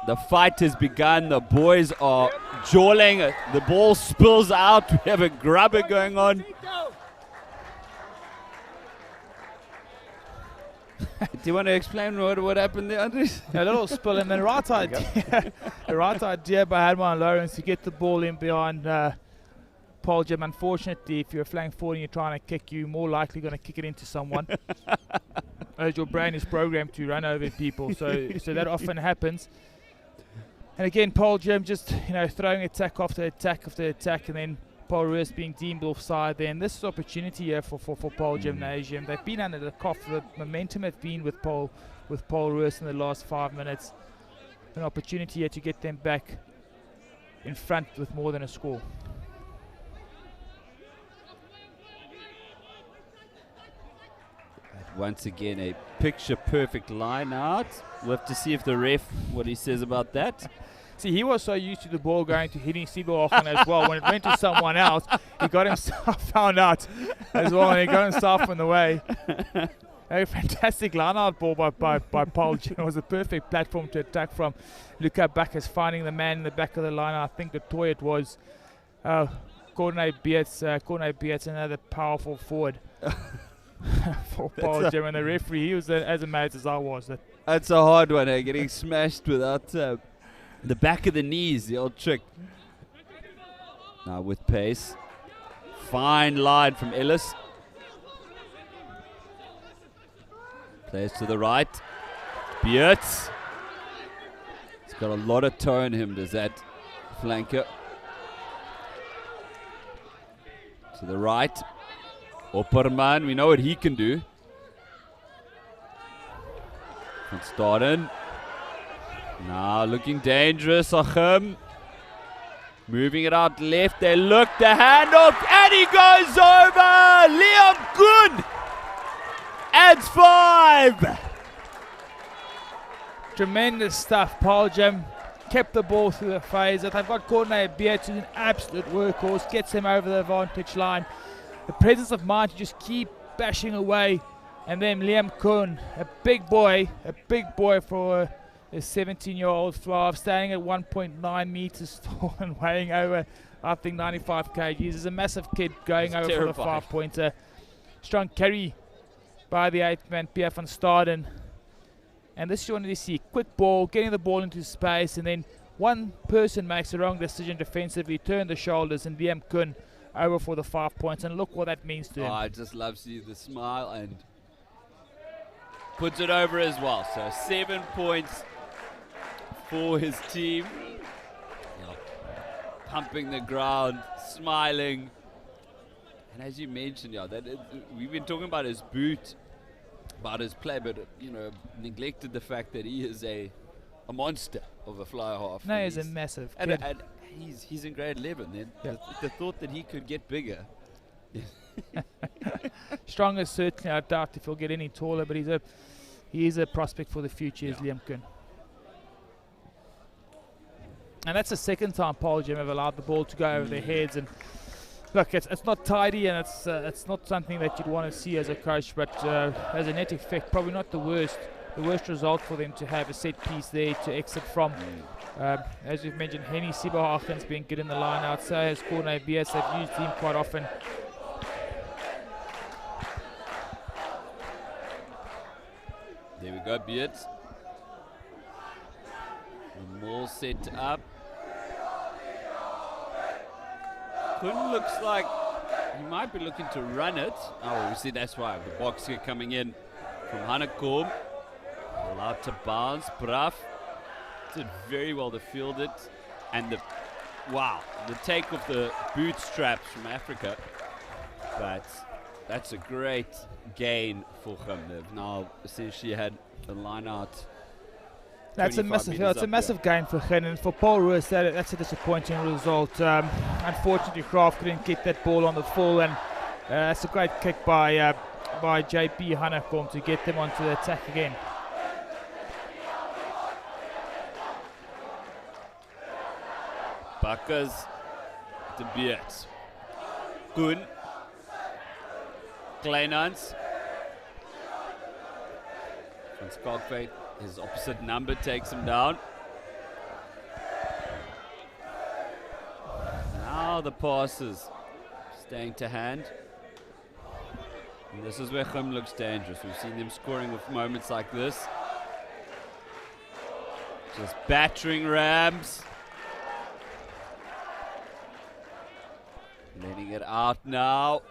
the fight has begun. The boys are jawling. The ball spills out. We have a grubber going on. Do you want to explain what happened there, Andres?
A little spill, and then right idea, the right idea by Herman Lawrence to get the ball in behind Paarl Jim. Unfortunately, if you're a flank forward and you're trying to kick, you're more likely going to kick it into someone, as your brain is programmed to run over people. So that often happens. And again, Paarl Jim just throwing attack after attack after attack, and then Paul Roos being deemed offside there. And this is opportunity here for Paarl Gymnasium. They've been under the cough. The momentum has been with Paul Roos in the last 5 minutes. An opportunity here to get them back in front with more than a score.
Once again, a picture-perfect line out. We'll have to see if the ref, what he says about that.
See, he was so used to the ball going to hitting Siboachen as well. When it went to someone else, he got himself found out as well, and he got himself in the way. A fantastic line-out ball by Paarl. It was a perfect platform to attack from. Luca Bacchus finding the man in the back of the line. I think the toy it was Corne Beets, another powerful forward for Paarl Jim. And the referee, he was as amazed as I was.
That's a hard one, getting smashed without the back of the knees, the old trick. Now with pace. Fine line from Ellis. Plays to the right. Beets. He's got a lot of toe in him, does that flanker. To the right. Opperman, we know what he can do. Van Staden. Now looking dangerous, Achim. Moving it out left, they look, the handoff, and he goes over! Liam Kuhn adds 5!
Tremendous stuff. Paarl Jim kept the ball through the phase. They've got Corne Beets, who's an absolute workhorse, gets him over the advantage line. The presence of mind to just keep bashing away. And then Liam Kuhn, a big boy for a 17-year-old Flav, standing at 1.9 meters tall and weighing over, I think, 95 kgs. He's a massive kid going over for the 5-pointer. Strong carry by the 8th man, Pierre van Staden. And this you wanted to see. Quick ball, getting the ball into space, and then one person makes the wrong decision defensively, turn the shoulders, and Liam Kuhn over for the 5 points. And look what that means to him.
I just love seeing the smile and puts it over as well. So 7 points for his team. Pumping the ground, smiling. And as you mentioned, we've been talking about his boot, about his play, but neglected the fact that he is a monster of a fly half.
No, he's a massive kid.
And he's in grade 11 then. Yeah. The thought that he could get bigger.
Stronger, certainly. I doubt if he'll get any taller, but he is a prospect for the future, is Liam Kuhn. And that's the second time Paarl Jim have allowed the ball to go over their heads. And look, it's not tidy, and it's not something that you'd want to see as a coach, but as a net effect, probably not the worst result for them to have a set piece there to exit from. As we've mentioned, Henny Sibohachen's been good in the line out, so has Corne Beets. They've used him quite often.
There we go, Beets. The maul set up. Kuhn looks like he might be looking to run it. Oh, we see that's why. The box here coming in from Hanekom. Allowed to bounce. Braff did very well to field it. And the take of the bootstraps from Africa. But that's a great gain for him. They've now essentially had the line out.
That's a massive gain for him, and for Paarl Roos, that's a disappointing result. Unfortunately, Graaf couldn't get that ball on the full, and that's a great kick by JP Hanekom to get them onto the attack again.
Bakkers to Beets. Kuhn. Kleinhans. Van Skalkveld. His opposite number takes him down. Now the passes staying to hand. And this is where Gim looks dangerous. We've seen them scoring with moments like this. Just battering rams. Letting it out now.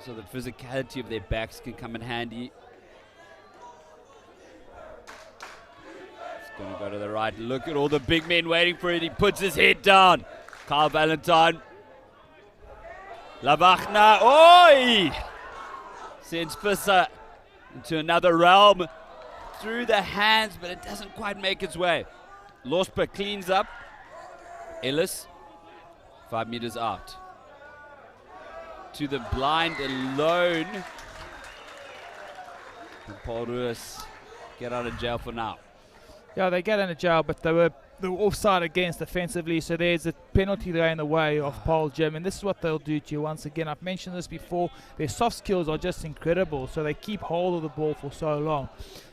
So the physicality of their backs can come in handy. It's going to go to the right. Look at all the big men waiting for it. He puts his head down. Kyle Valentine. Lavachna. Oi! Sends Visser into another realm. Through the hands, but it doesn't quite make its way. Losper cleans up. Ellis. 5 meters out. To the blind alone. And Paarl Roos get out of jail for now.
Yeah, they get out of jail, but they were offside against defensively, so there's a penalty there in the way of Paarl Gym, and this is what they'll do to you once again. I've mentioned this before, their soft skills are just incredible, so they keep hold of the ball for so long.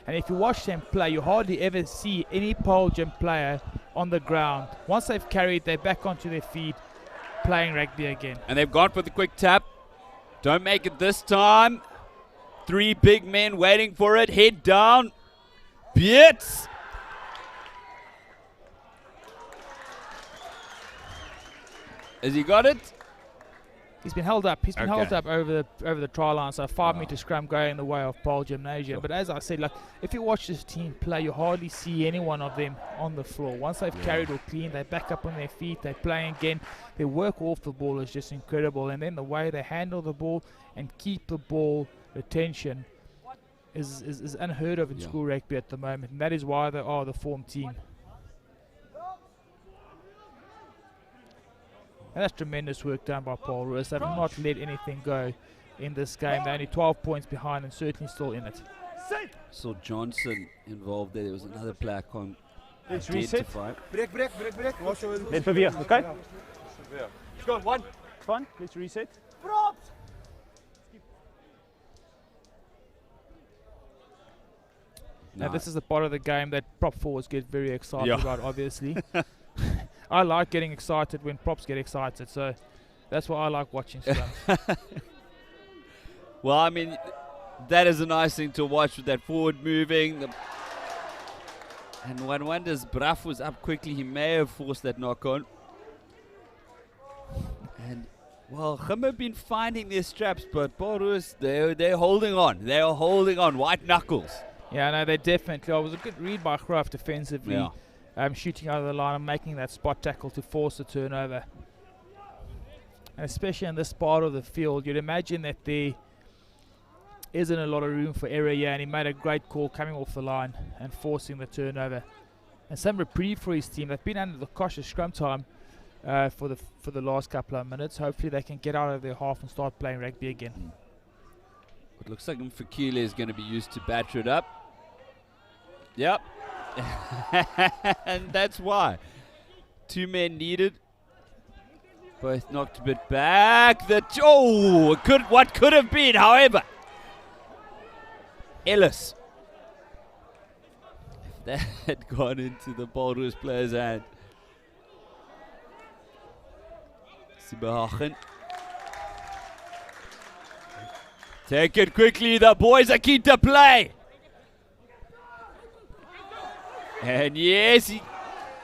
And if you watch them play, you hardly ever see any Paarl Gym player on the ground. Once they've carried, they're back onto their feet, playing rugby again.
And they've gone for the quick tap. Don't make it this time. 3 big men waiting for it. Head down. Beats. Has he got it?
He's been held up. He's been held up over the try line. So a 5 meter scrum going in the way of Paarl Gymnasium. Sure. But as I said, like if you watch this team play, you hardly see any one of them on the floor. Once they've carried or cleaned, they back up on their feet. They're playing again. Their work off the ball is just incredible. And then the way they handle the ball and keep the ball retention is unheard of in school rugby at the moment. And that is why they are the form team. And that's tremendous work done by Paarl Roos. They've not let anything go in this game. They're only 12 points behind and certainly still in it.
Saw Johnson involved there. There was another player I can't
Let's reset.
Break.
Net beweeg, okay?
Let's go, 1.
Fine, let's reset.
Now this is the part of the game that prop forwards get very excited about, obviously. I like getting excited when props get excited, so that's why I like watching scrums.
Well, I mean, that is a nice thing to watch with that forward moving. And one wonders, Braff was up quickly. He may have forced that knock on. And, well, Gim have been finding their straps, but Paarl Roos, they're holding on. They are holding on. White knuckles.
Yeah, no, they definitely are. It was a good read by Graaf defensively.
Yeah.
Shooting out of the line and making that spot tackle to force the turnover. And especially in this part of the field, you'd imagine that there isn't a lot of room for error here, and he made a great call coming off the line and forcing the turnover. And some reprieve for his team. They've been under the cosh of scrum time for the last couple of minutes. Hopefully they can get out of their half and start playing rugby again.
It looks like Mfakile is going to be used to batter it up. Yep. And that's why. 2 men needed. Both knocked a bit back. What could have been, however. Ellis. If that had gone into the Paarl Roos player's hand. Sibahagen. Take it quickly. The boys are keen to play. And yes, he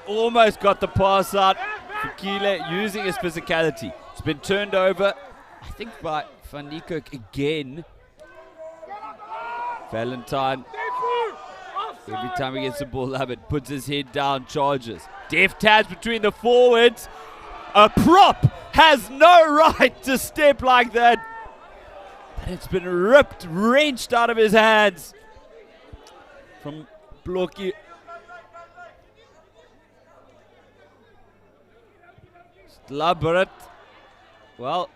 almost got the pass out. Mfakile using his physicality. It's been turned over, I think, by Van Niekerk again. Valentine, every time he gets the ball up, it puts his head down, charges. Deft hands between the forwards. A prop has no right to step like that. And it's been wrenched out of his hands from Blokkie. Elaborate. Well,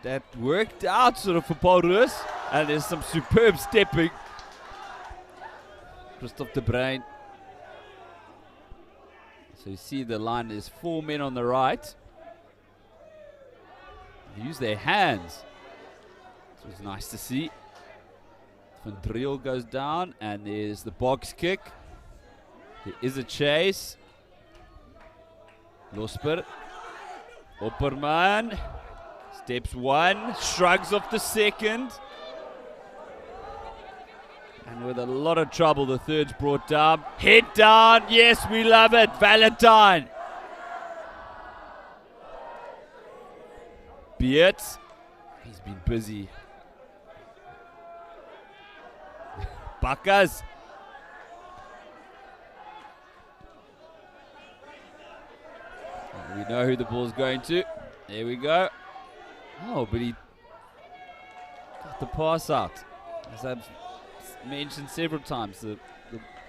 that worked out sort of for Paarl Roos, and there's some superb stepping. Christophe de Bruin. So you see the line, there's 4 men on the right. They use their hands. So it's nice to see. Van Driel goes down, and there's the box kick. There is a chase. Losper. Opperman. Steps one, shrugs off the second. And with a lot of trouble, the third's brought down. Head down, yes, we love it. Valentine. Beard, he's been busy. Bakkers. We know who the ball's going to. There we go. Oh, but he got the pass out. As I've mentioned several times, the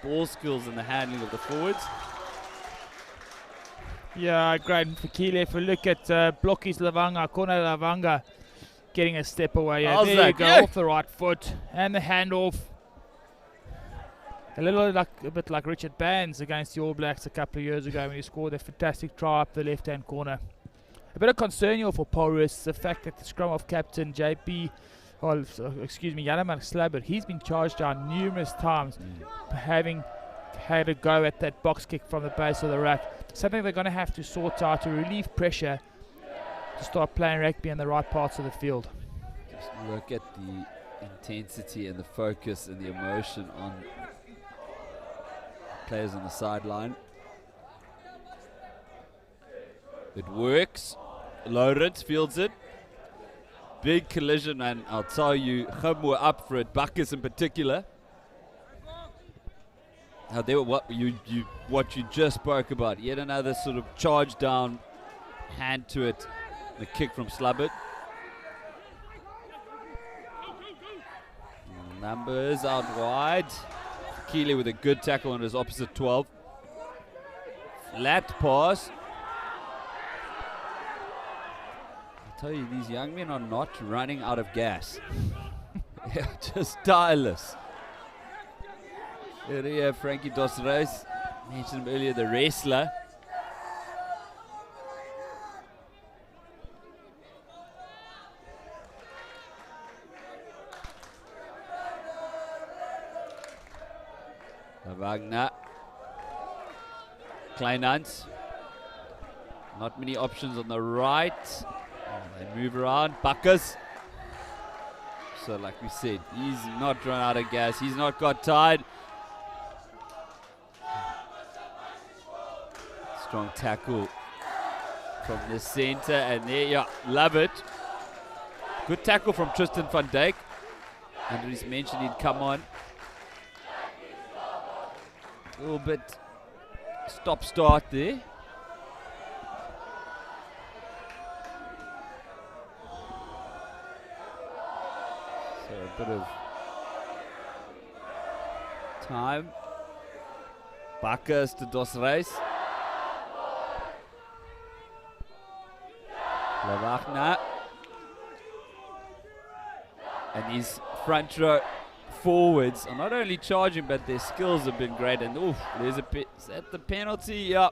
ball skills and the handling of the forwards.
Yeah, great for Keele. If we look at Blokkies Lavanga, Corner Lavanga getting a step away. Yeah, there you go, off the right foot. And the handoff. A bit like Richard Bands against the All Blacks a couple of years ago when he scored a fantastic try up the left-hand corner. A bit of concern here for Paarl is the fact that the scrum-off captain, Janaman Slabbert, he's been charged down numerous times for having had a go at that box kick from the base of the rack. Something they're going to have to sort out to relieve pressure to start playing rugby in the right parts of the field.
Just look at the intensity and the focus and the emotion on players on the sideline. It works. Lawrence fields it. Big collision, and I'll tell you, Gim were up for it, Bakkers in particular. Now they were what you just spoke about. Yet another sort of charge down, hand to it, the kick from Slabbert. Numbers out wide. Keele with a good tackle on his opposite 12. Flat pass. I tell you, these young men are not running out of gas. They're just tireless. Here we have Frankie Dos Reis. Mentioned him earlier, the wrestler. Wagner. Kleinhans. Not many options on the right. They move around. Bakkers. So like we said, he's not run out of gas. He's not got tired. Strong tackle from the center. And there you love it. Good tackle from Tristan van Dijk. Andries mentioned he'd come on. A little bit stop-start there. So a bit of time. Bakkers to Dos Reis. Lavagna. And his front row forwards are not only charging, but their skills have been great. And oof, there's a bit at the penalty, yeah,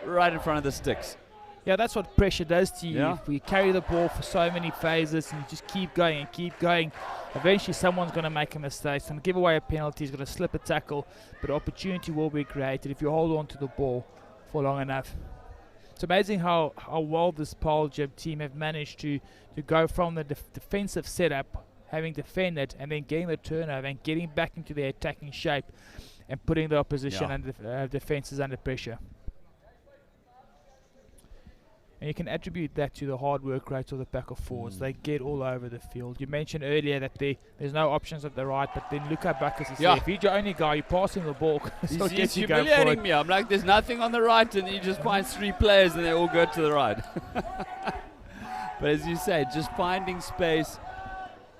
right in front of the sticks.
Yeah, that's what pressure does to you.
Yeah.
If we carry the ball for so many phases and you just keep going and keep going, eventually someone's going to make a mistake and give away a penalty. He's going to slip a tackle, but opportunity will be created if you hold on to the ball for long enough. It's amazing how well this Paarl Gym team have managed to go from the defensive setup, having defended, and then getting the turnover and getting back into their attacking shape and putting the opposition and defenses under pressure. And you can attribute that to the hard work rate of the pack of forwards. They get all over the field. You mentioned earlier that there's no options at the right, but then look at Bakkers and say, if he's your only guy, you're passing the ball.
He's humiliating me. I'm like, there's nothing on the right, and he just finds three players and they all go to the right. But as you say, just finding space.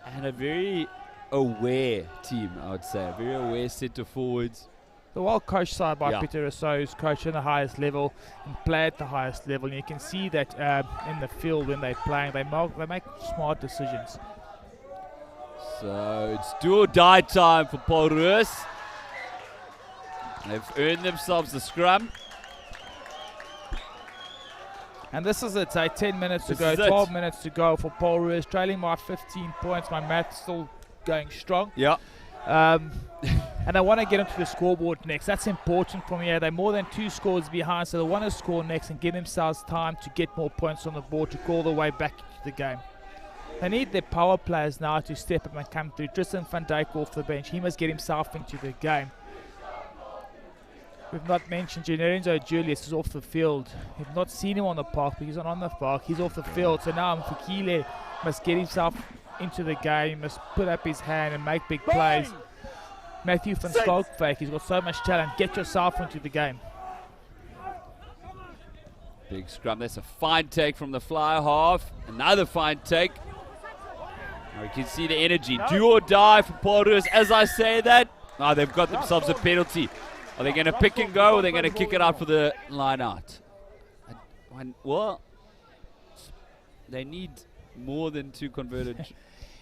And a very aware team, I would say. A very aware set of forwards.
The well-coached side by Peter Rousseau, who's coached at the highest level and play at the highest level. And you can see that in the field when they're playing, they make smart decisions.
So it's do or die time for Paarl Roos. They've earned themselves the scrum.
And this is it, 10 minutes to go, 12 minutes to go for Paarl Roos, trailing by 15 points. My math's still going strong.
Yeah.
And they want to get into the scoreboard next. That's important from here. They're more than 2 scores behind, so they want to score next and give themselves time to get more points on the board to call their way back the game. They need their power players now to step up and come through. Tristan van Dijk off the bench. He must get himself into the game. We've not mentioned Lorenzo Julius is off the field. We've not seen him on the park, but he's not on the park. He's off the field. So now Mfikile must get himself into the game. He must put up his hand and make big plays. Matthew van Skalkwyk, he's got so much talent. Get yourself into the game.
Big scrum. That's a fine take from the fly half. Another fine take. Now you can see the energy. Do or die for Paarl Roos. As I say that, they've got themselves a penalty. Are they going to pick and go, or are they going to kick it out for the line out? Well, they need more than 2 converted.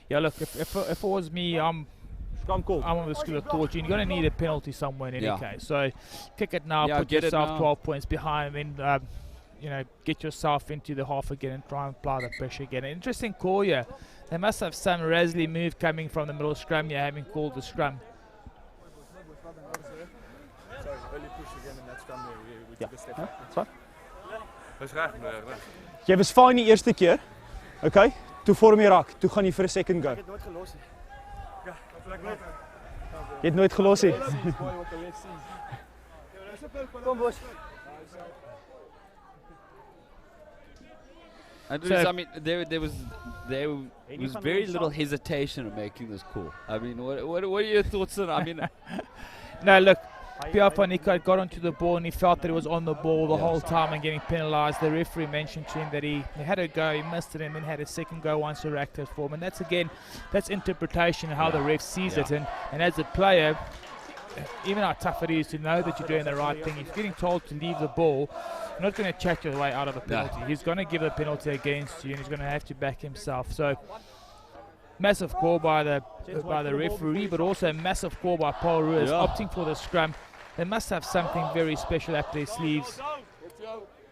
Yeah, look, if it was me, I'm on the school of thought. You're going to need a penalty somewhere in any case. So kick it now, put yourself 12 points behind, and then get yourself into the half again and try and apply the pressure again. An interesting call here. They must have some Rasley move coming from the middle scrum here, having called the scrum.
Jy was fine die eerste keer. Okay? Toe vorm jy rak. Toe gaan jy vir 'n second go. Jy het nooit gelos nie.
Kom boys.
And I mean, there was very little hesitation of making this call. I mean, what are your thoughts on? I mean,
no, look. Pierre van Niekerk got onto the ball and he felt that he was on the ball the whole time and getting penalised. The referee mentioned to him that he had a go, he missed it, and then had a second go once the racked for him. And that's interpretation and how the ref sees it. And as a player, even how tough it is to know that you're doing the right thing. If you're getting told to leave the ball, you're not going to chat your way out of a penalty. He's going to give the penalty against you, and he's going to have to back himself. So massive call by the referee, but also a massive call by Paarl Roos opting for the scrum. They must have something very special up their sleeves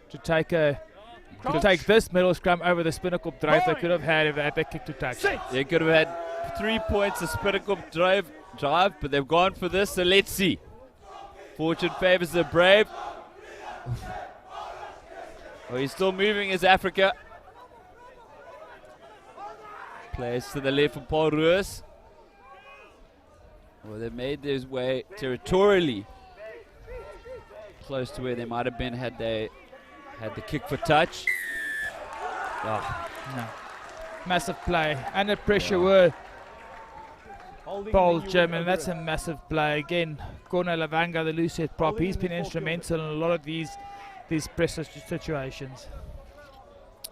to take this middle scrum over the Spinnacle drive they could have had if they had that kick to touch.
They could have had 3 points of Spinnacle drive, but they've gone for this, so let's see. Fortune favours the brave. Oh, he's still moving as Africa. Plays to the left for Paarl Roos. Well, they've made their way territorially close to where they might have been had they had the kick for touch. Oh.
No. Massive play. Under pressure were Paarl Jim, and that's a massive play. Again, Corner Lavanga, the loose head prop, he's been instrumental in a lot of these pressure situations.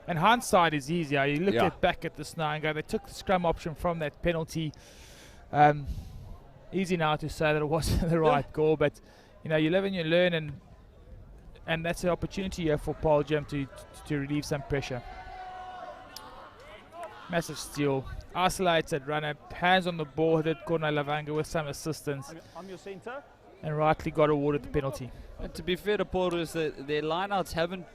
And hindsight is easier. You look back at this now and go, they took the scrum option from that penalty. Easy now to say that it wasn't the right call, but you live and you learn, and that's the opportunity here for Paarl Jim to relieve some pressure. Massive steal, isolated runner, hands on the ball, hit Corner Lavanga with some assistance, and rightly got awarded the penalty.
And to be fair to Paarl Roos, their lineouts haven't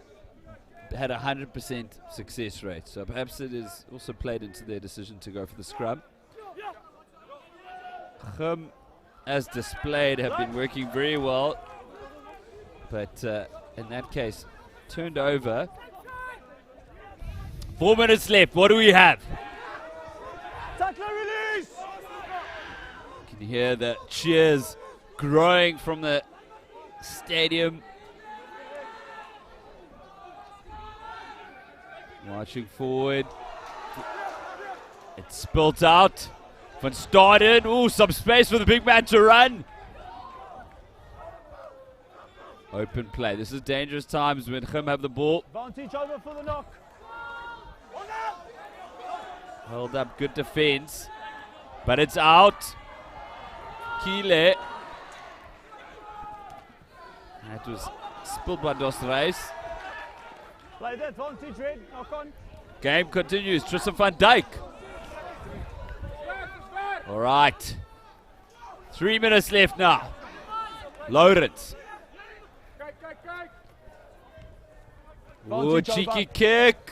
had 100% success rate, so perhaps it is also played into their decision to go for the scrum. As displayed, have been working very well, but in that case, turned over. 4 minutes left. What do we have?
Release!
You can hear the cheers growing from the stadium. Marching forward. It's spilt out. Van Staden. Ooh, some space for the big man to run. Open play. This is dangerous times when Gim have the ball.
Advantage over for the knock.
Held up, good defense. But it's out. Kile. That was spilled by Dos Reis.
Play the advantage, Red. Knock on.
Game continues. Tristan van Dijk. All right. 3 minutes left now. Lawrence. Ooh, cheeky kick.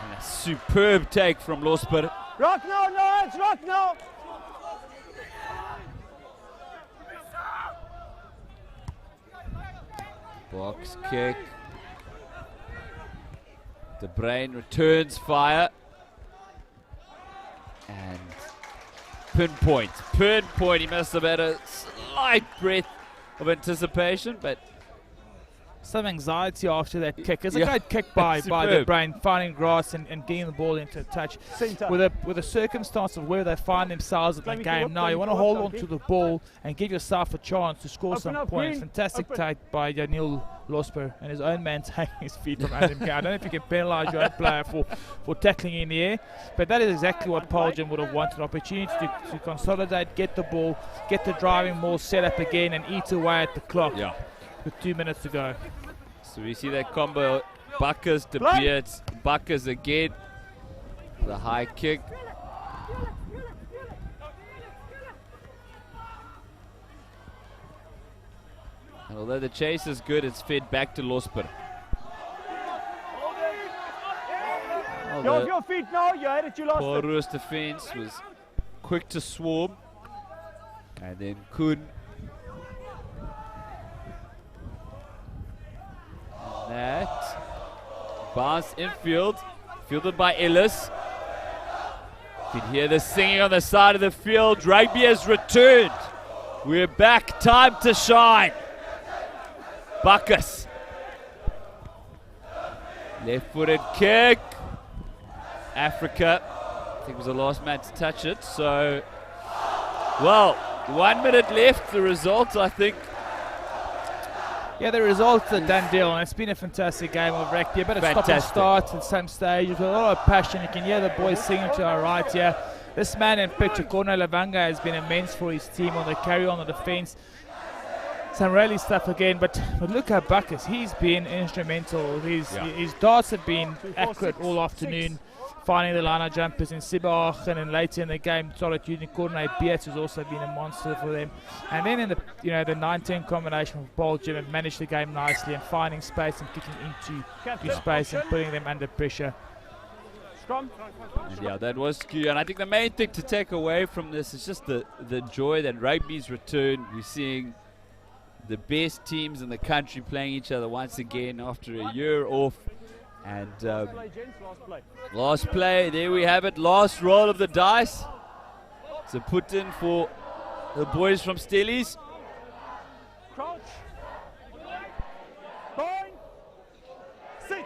And a superb take from Losper.
Rock now, Lawrence, rock now.
Box kick.
De Bruin returns fire. And pinpoint. He must have had a slight breath of anticipation, but
some anxiety after that kick. It's a great kick by De Bruin, finding grass and getting the ball into touch. With the circumstance of where they find themselves in the game now, you want to hold on to the ball and give yourself a chance to score some points. Fantastic take by Janil Losper, and his own man taking his feet from under him. I don't know if you can penalise your own player for tackling in the air, but that is exactly what Paarl Gym would have wanted. Opportunity to consolidate, get the ball, get the driving ball set up again and eat away at the clock.
Yeah.
With 2 minutes to go.
So we see that combo. Bakkers, De Beers, Bakkers again. The high kick. And although the chase is good, it's fed back to Losper.
You're off your feet now, you had it, you lost it.
Paarl's defense was quick to swarm. And then Kuhn. That bounce infield, fielded by Ellis. You can hear the singing on the side of the field. Rugby has returned. We're back. Time to shine. Bakkers. Left-footed kick. Africa, I think, was the last man to touch it. So, well, 1 minute left. The result, I think.
Yeah, the results are done deal, and it's been a fantastic game of rugby. A bit of stop and start at some stage with a lot of passion. You can hear the boys singing to our right here. This man in picture, Corno Lavanga, has been immense for his team on the carry on the defence. Some rally stuff again, but look at Bakkers. He's been instrumental. His darts have been accurate all afternoon, finding the line jumpers in Sibach, and then later in the game started using Corne Beats, who's also been a monster for them. And then in the the 9-10 combination with Paarl Gym and managed the game nicely and finding space and kicking into space and putting them under pressure.
And yeah, that was key. And I think the main thing to take away from this is just the joy that rugby's returned. We're seeing the best teams in the country playing each other once again after a year off. And last play, there we have it. Last roll of the dice. So put in for the boys from Stellies.
Crouch. Bind. Sit.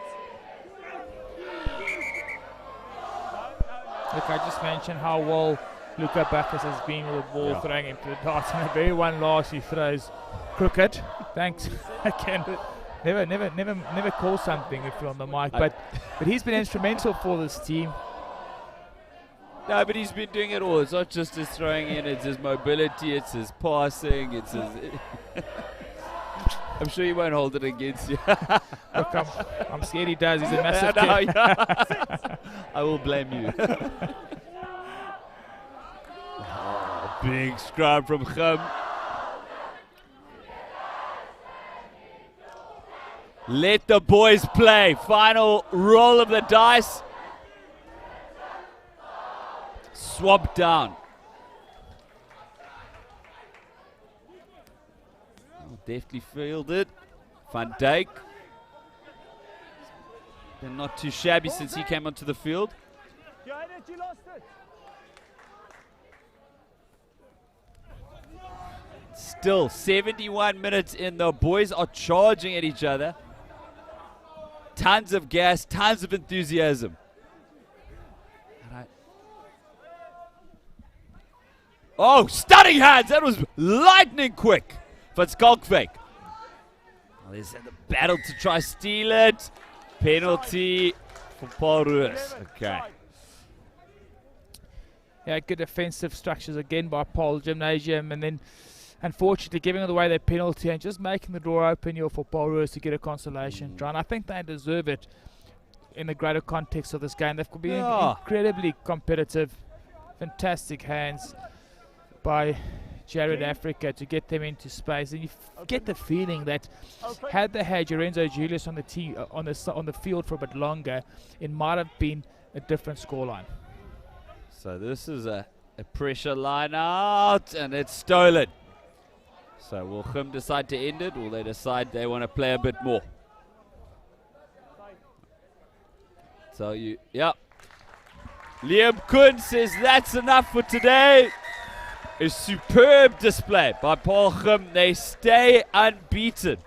Look, I just mentioned how well Luca Bakkers has been with the ball throwing into the darts. And the very one last he throws crooked. Thanks. Again. Never call something if you're on the mic, but he's been instrumental for this team.
No, but he's been doing it all. It's not just his throwing in, it's his mobility, it's his passing, it's his... I'm sure he won't hold it against you.
Look, I'm scared he does. He's a massive kid.
I will blame you. Big scrum from Gim. Let the boys play. Final roll of the dice. Swab down. Deftly fielded. Van Dijk. They're not too shabby since he came onto the field.
You had it, you lost it.
Still 71 minutes in. The boys are charging at each other. Tons of gas, tons of enthusiasm. Oh, stunning hands. That was lightning quick for Skalkvik. Well, there's the battle to try steal it. Penalty for Paarl Roos. Okay.
Yeah, good defensive structures again by Paarl Gymnasium, and then unfortunately giving away their penalty and just making the door open here for Paarl Roos to get a consolation draw. And I think they deserve it in the greater context of this game. They've been incredibly competitive. Fantastic hands by Jared Africa to get them into space, and you get the feeling that had they had Lorenzo Julius on the on the field for a bit longer, it might have been a different scoreline.
So this is a pressure line out, and it's stolen. So will Gim decide to end it, or they decide they want to play a bit more? tell you. Yeah. Liam Kuhn says that's enough for today. A superb display by Paarl Gim. They stay unbeaten,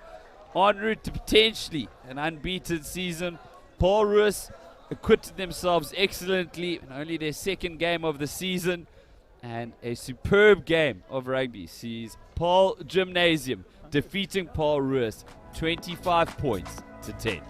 en route to potentially an unbeaten season. Paarl Roos acquitted themselves excellently in only their second game of the season, and a superb game of rugby sees Paarl Gymnasium defeating Paarl Roos 25 points to 10.